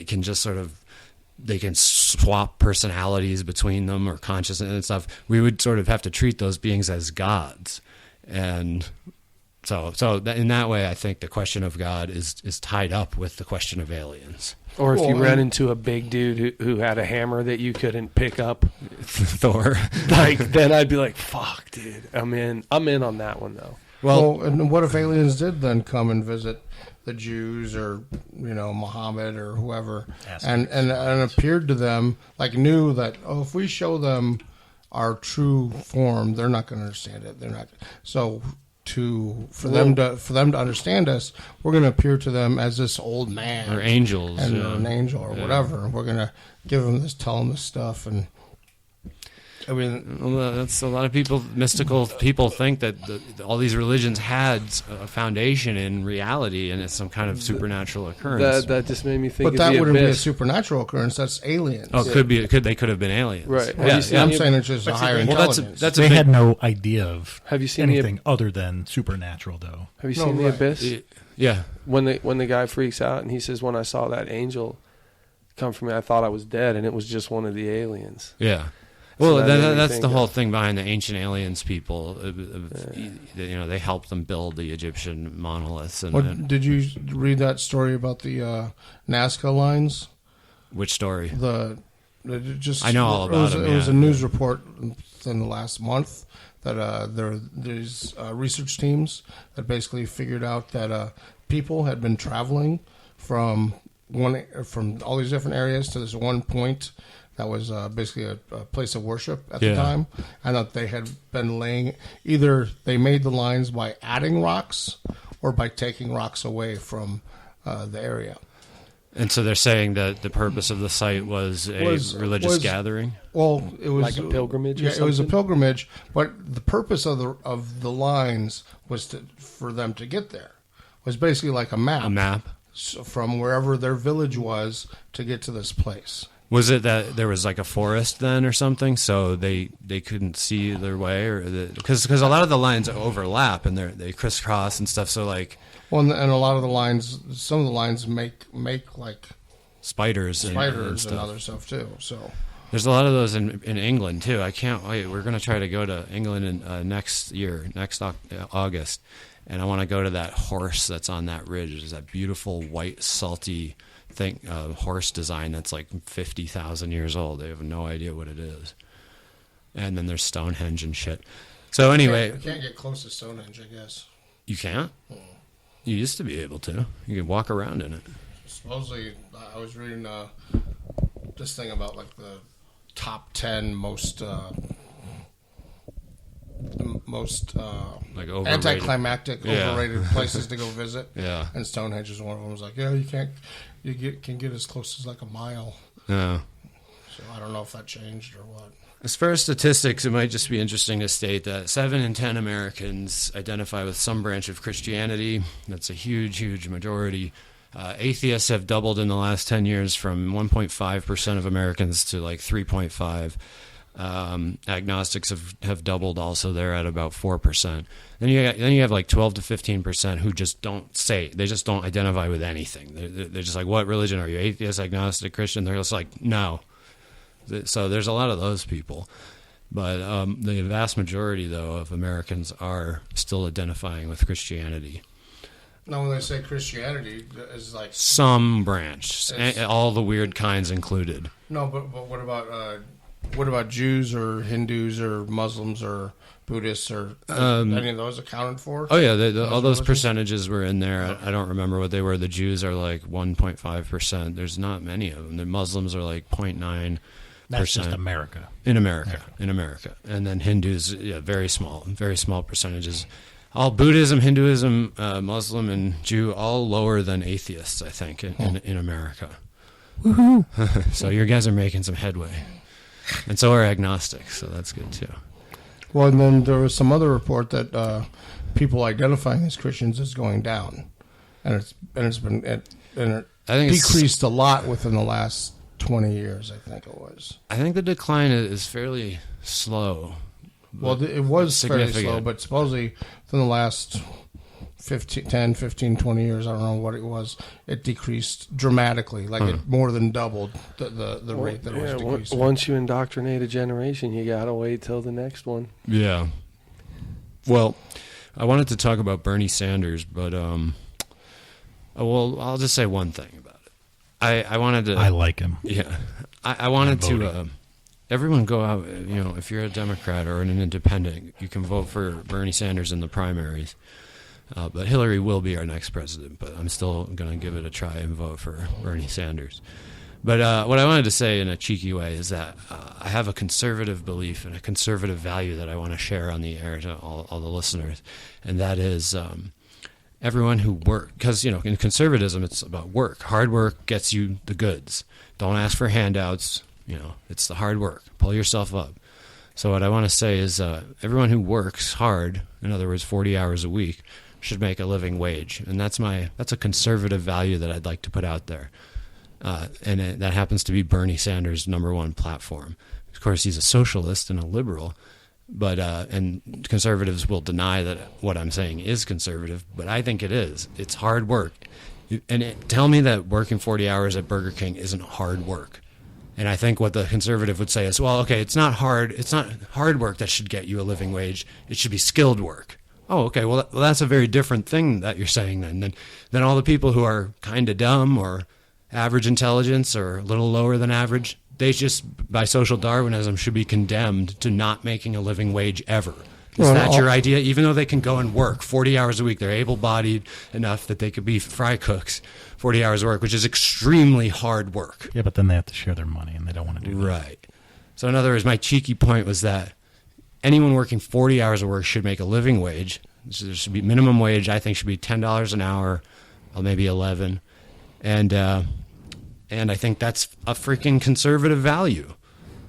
can just sort of... They can swap personalities between them or consciousness and stuff. We would sort of have to treat those beings as gods. And so in that way, I think the question of God is tied up with the question of aliens. Or if you ran into a big dude who had a hammer that you couldn't pick up. Thor. Then I'd be like, fuck, dude. I'm in on that one, though. Well, and what if aliens did then come and visit the Jews or Muhammad or whoever, and appeared to them, like knew that if we show them our true form, they're not going to understand it. They're not. So for them to understand us, we're going to appear to them as this old man or angels, or an angel or whatever. We're going to tell them this stuff and. I mean, that's a lot of people. Mystical people think that all these religions had a foundation in reality, and it's some kind of supernatural occurrence. That just made me think. But that wouldn't be a supernatural occurrence. That's aliens. Oh, it could be. They could have been aliens. Right. I'm saying it's just a higher intelligence. They had no idea of have you seen anything other than supernatural, though. Have you seen The Abyss? Yeah. When the guy freaks out and he says, "When I saw that angel come from me, I thought I was dead, and it was just one of the aliens." Yeah. Well, that's the whole thing behind the ancient aliens people. They helped them build the Egyptian monoliths. Did you read that story about the Nazca lines? Which story? I know all about it. It was a news report in the last month that there's research teams that basically figured out that people had been traveling from all these different areas to this one point. That was basically a place of worship at the time, and that they had been laying. Either they made the lines by adding rocks or by taking rocks away from the area. And so they're saying that the purpose of the site was a religious gathering. Well, it was like a pilgrimage. It was a pilgrimage, but the purpose of the lines was for them to get there. Was basically like a map. A map from wherever their village was to get to this place. Was it that there was like a forest then or something, so they couldn't see their way, or because a lot of the lines overlap and they crisscross and stuff. So like, and a lot of the lines, some of the lines make like spiders and other stuff too. So there's a lot of those in England too. I can't wait. We're going to try to go to England next August, and I want to go to that horse that's on that ridge. There's that beautiful white salty horse design that's like 50,000 years old. They have no idea what it is. And then there's Stonehenge and shit. So anyway, you can't get close to Stonehenge, I guess. You can't? You used to be able to. You could walk around in it. Supposedly, I was reading this thing about like the top 10 most like overrated. Anticlimactic, overrated places to go visit. Yeah. And Stonehenge is one of them. It was like, you can't. Can get as close as like a mile. Yeah. So I don't know if that changed or what. As far as statistics, it might just be interesting to state that 7 in 10 Americans identify with some branch of Christianity. That's a huge, huge majority. Atheists have doubled in the last 10 years from 1.5% of Americans to like 3.5%. Agnostics have doubled also. They're at about 4%. Then you have like 12 to 15% who just they just don't identify with anything. They're just like, what religion are you? Atheist, agnostic, Christian? They're just like, no. So there's a lot of those people. But the vast majority, though, of Americans are still identifying with Christianity. Now, when they say Christianity, is like some branch, all the weird kinds included. No, but what about Jews or Hindus or Muslims or Buddhists or any of those accounted for? Oh yeah, all those percentages were in there. I don't remember what they were. The Jews are like 1.5%. There's not many of them. The Muslims are like 0.9%. That's just America. In America, and then Hindus, very small percentages. All Buddhism, Hinduism, Muslim, and Jew, all lower than atheists, I think, in America. Woohoo! So your guys are making some headway, and so are agnostics. So that's good too. Well, and then there was some other report that people identifying as Christians is going down, and it's been decreased a lot within the last 20 years. I think it was. I think the decline is fairly slow. Well, it was fairly slow, but supposedly within the last 10, 15, 20 years, I don't know what it was, it decreased dramatically. Like it more than doubled the rate that it was decreasing. Once you indoctrinate a generation, you got to wait till the next one. Yeah. Well, I wanted to talk about Bernie Sanders, but I'll just say one thing about it. I wanted to... I like him. Yeah. I wanted to... everyone go out, if you're a Democrat or an independent, you can vote for Bernie Sanders in the primaries. But Hillary will be our next president, but I'm still going to give it a try and vote for Bernie Sanders. But what I wanted to say in a cheeky way is that I have a conservative belief and a conservative value that I want to share on the air to all the listeners, and that is everyone who works. Because, in conservatism, it's about work. Hard work gets you the goods. Don't ask for handouts. It's the hard work. Pull yourself up. So what I want to say is everyone who works hard, in other words, 40 hours a week, should make a living wage. And that's a conservative value that I'd like to put out there. And that happens to be Bernie Sanders' #1 platform. Of course, he's a socialist and a liberal, but and conservatives will deny that what I'm saying is conservative, but I think it is. It's hard work. And tell me that working 40 hours at Burger King isn't hard work. And I think what the conservative would say is, well, okay, it's not hard work that should get you a living wage. It should be skilled work. Oh, okay, well that's a very different thing that you're saying then. Than all the people who are kind of dumb or average intelligence or a little lower than average, they just, by social Darwinism, should be condemned to not making a living wage ever. Is that your idea? Even though they can go and work 40 hours a week, they're able-bodied enough that they could be fry cooks 40 hours of work, which is extremely hard work. Yeah, but then they have to share their money, and they don't want to do that. Right. So in other words, my cheeky point was that anyone working 40 hours of work should make a living wage. So there should be minimum wage, I think, should be $10 an hour, or maybe $11. And I think that's a freaking conservative value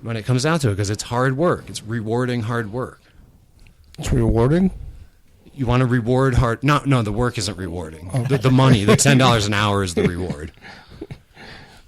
when it comes down to it, because it's hard work. It's rewarding hard work. It's rewarding? You want to reward hard... No, the work isn't rewarding. Oh. The money, the $10 an hour is the reward.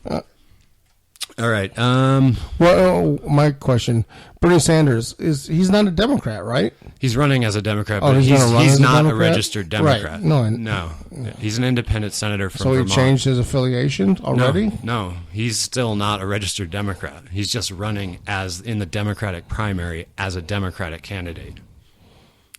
All right. Well, my question, Bernie Sanders, he's not a Democrat, right? He's running as a Democrat, but he's not a registered Democrat. Right. No. He's an independent senator from Vermont. So he changed his affiliation already? No, he's still not a registered Democrat. He's just running in the Democratic primary as a Democratic candidate.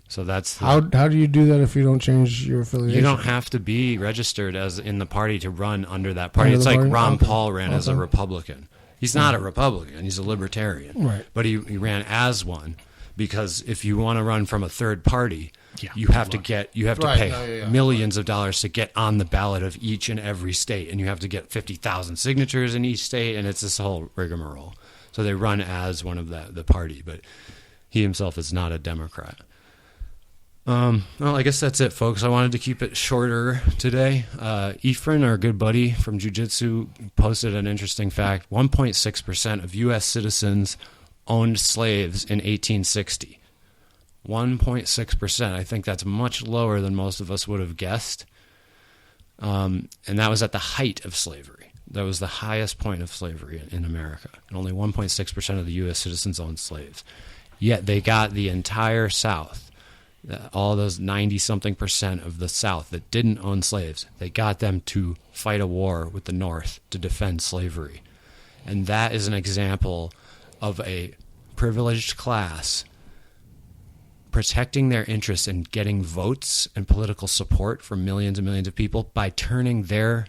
So that's how do you do that if you don't change your affiliation? You don't have to be registered as in the party to run under that party. It's like Ron Paul ran as a Republican. He's not a Republican. He's a libertarian. Right. But he ran as one because if you want to run from a third party, you have to pay millions of dollars to get on the ballot of each and every state, and you have to get 50,000 signatures in each state, and it's this whole rigmarole. So they run as one of the party, but he himself is not a Democrat. Well, I guess that's it, folks. I wanted to keep it shorter today. Ephraim, our good buddy from Jiu-Jitsu, posted an interesting fact. 1.6% of U.S. citizens owned slaves in 1860. 1.6%. I think that's much lower than most of us would have guessed. And that was at the height of slavery. That was the highest point of slavery in America. And only 1.6% of the U.S. citizens owned slaves. Yet they got the entire South. All those 90-something% of the South that didn't own slaves, they got them to fight a war with the North to defend slavery. And that is an example of a privileged class protecting their interests and getting votes and political support from millions and millions of people by turning their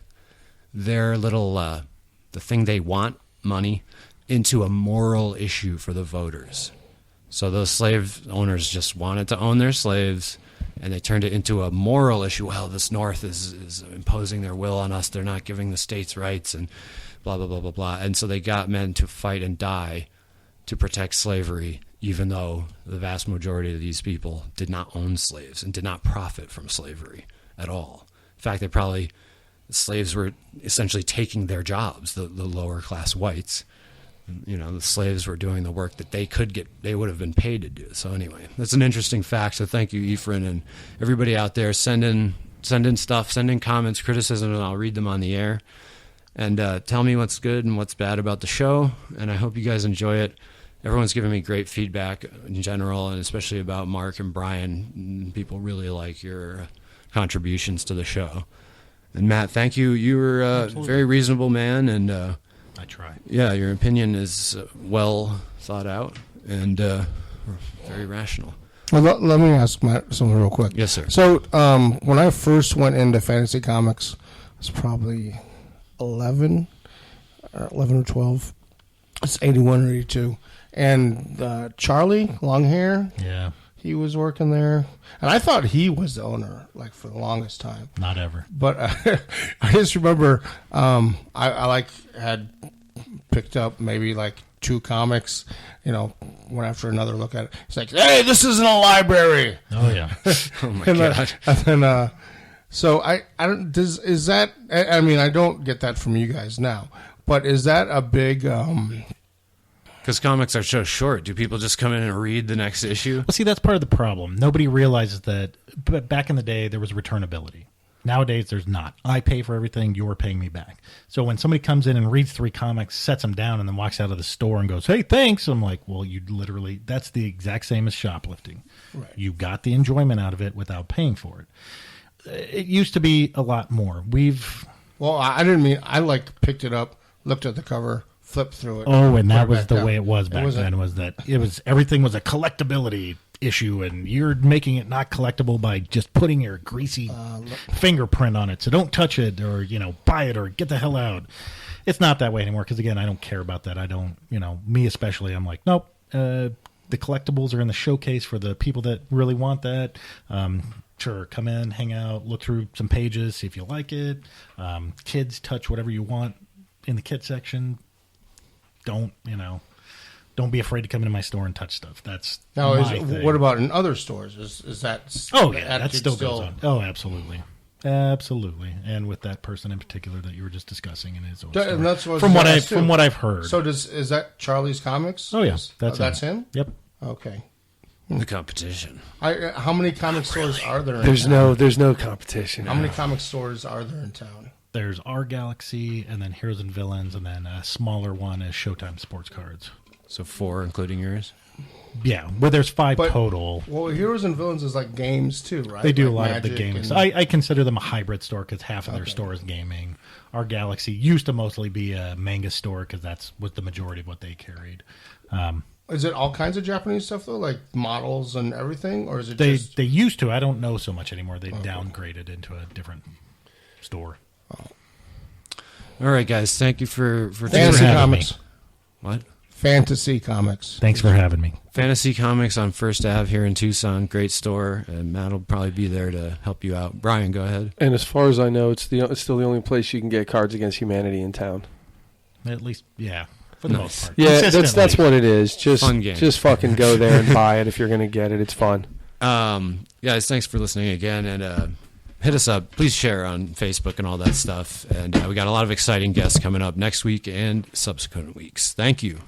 little the thing they want, money, into a moral issue for the voters. So those slave owners just wanted to own their slaves, and they turned it into a moral issue. Well, this North is imposing their will on us. They're not giving the states rights and blah, blah, blah, blah, blah. And so they got men to fight and die to protect slavery, even though the vast majority of these people did not own slaves and did not profit from slavery at all. In fact, slaves were essentially taking their jobs, the lower class whites. The slaves were doing the work that they would have been paid to do. So anyway, that's an interesting fact. So thank you, Ephraim, and everybody out there. Send in stuff, send in comments, criticism, and I'll read them on the air. And tell me what's good and what's bad about the show. And I hope you guys enjoy it. Everyone's giving me great feedback in general, and especially about Mark and Brian. People really like your contributions to the show. And Matt, thank you. You were a very reasonable man, and I try. Yeah, your opinion is well thought out and very rational. Well, let me ask Matt something real quick. Yes, sir. So when I first went into fantasy comics, it was probably 11 or 12. It's 81 or 82. And Charlie, long hair. Yeah. He was working there. And I thought he was the owner, like, for the longest time. Not ever. But I just remember I had picked up maybe, like, 2 comics, one after another, look at it. It's like, hey, this isn't a library. Oh, yeah. Oh, my God. And then, so I don't, is that, I mean, I don't get that from you guys now, but is that a big, because comics are so short. Do people just come in and read the next issue? Well, see, that's part of the problem. Nobody realizes that back in the day, there was returnability. Nowadays, there's not. I pay for everything. You're paying me back. So when somebody comes in and reads 3 comics, sets them down, and then walks out of the store and goes, hey, thanks, I'm like, well, you literally, that's the exact same as shoplifting. Right. You got the enjoyment out of it without paying for it. It used to be a lot more. Well, I didn't mean, I picked it up, looked at the cover, flipped through it. Oh, and that was the way it was back then, was that everything was a collectability issue, and you're making it not collectible by just putting your greasy fingerprint on it. So don't touch it, or buy it, or get the hell out. It's not that way anymore, because again, I don't care about that. I don't, me especially, I'm like, nope. The collectibles are in the showcase for the people that really want that. Sure, come in, hang out, look through some pages, see if you like it. Kids, touch whatever you want in the kid section. Don't be afraid to come into my store and touch stuff. That's now. my thing. What about in other stores? Is that? Oh yeah, that still goes on. Oh, absolutely, absolutely. And with that person in particular that you were just discussing in his own store. And that's what from what I've heard. So is that Charlie's Comics? Oh yes, that's him. Yep. Okay. The competition. How many comic stores are there? There's no competition. How many comic stores are there in town? There's Our Galaxy, and then Heroes and Villains, and then a smaller one is Showtime Sports Cards. So 4, including yours? Yeah, but there's 5 total. Well, Heroes and Villains is like games too, right? They do like a lot of the Magic games. I consider them a hybrid store because half of their store is gaming. Our Galaxy used to mostly be a manga store because that's what the majority of what they carried. Is it all kinds of Japanese stuff though, like models and everything, or is it They just... used to. I don't know so much anymore. They downgraded into a different store. All right, guys. Thank you for Fantasy Comics. What? Fantasy Comics. Thanks for having me. Fantasy Comics on First Ave here in Tucson. Great store, and Matt will probably be there to help you out. Brian, go ahead. And as far as I know, it's still the only place you can get Cards Against Humanity in town. At least, yeah, for the most part. Yeah, that's what it is. Fun game. Just fucking go there and buy it if you're going to get it. It's fun. Guys, thanks for listening again, and hit us up. Please share on Facebook and all that stuff. And we got a lot of exciting guests coming up next week and subsequent weeks. Thank you.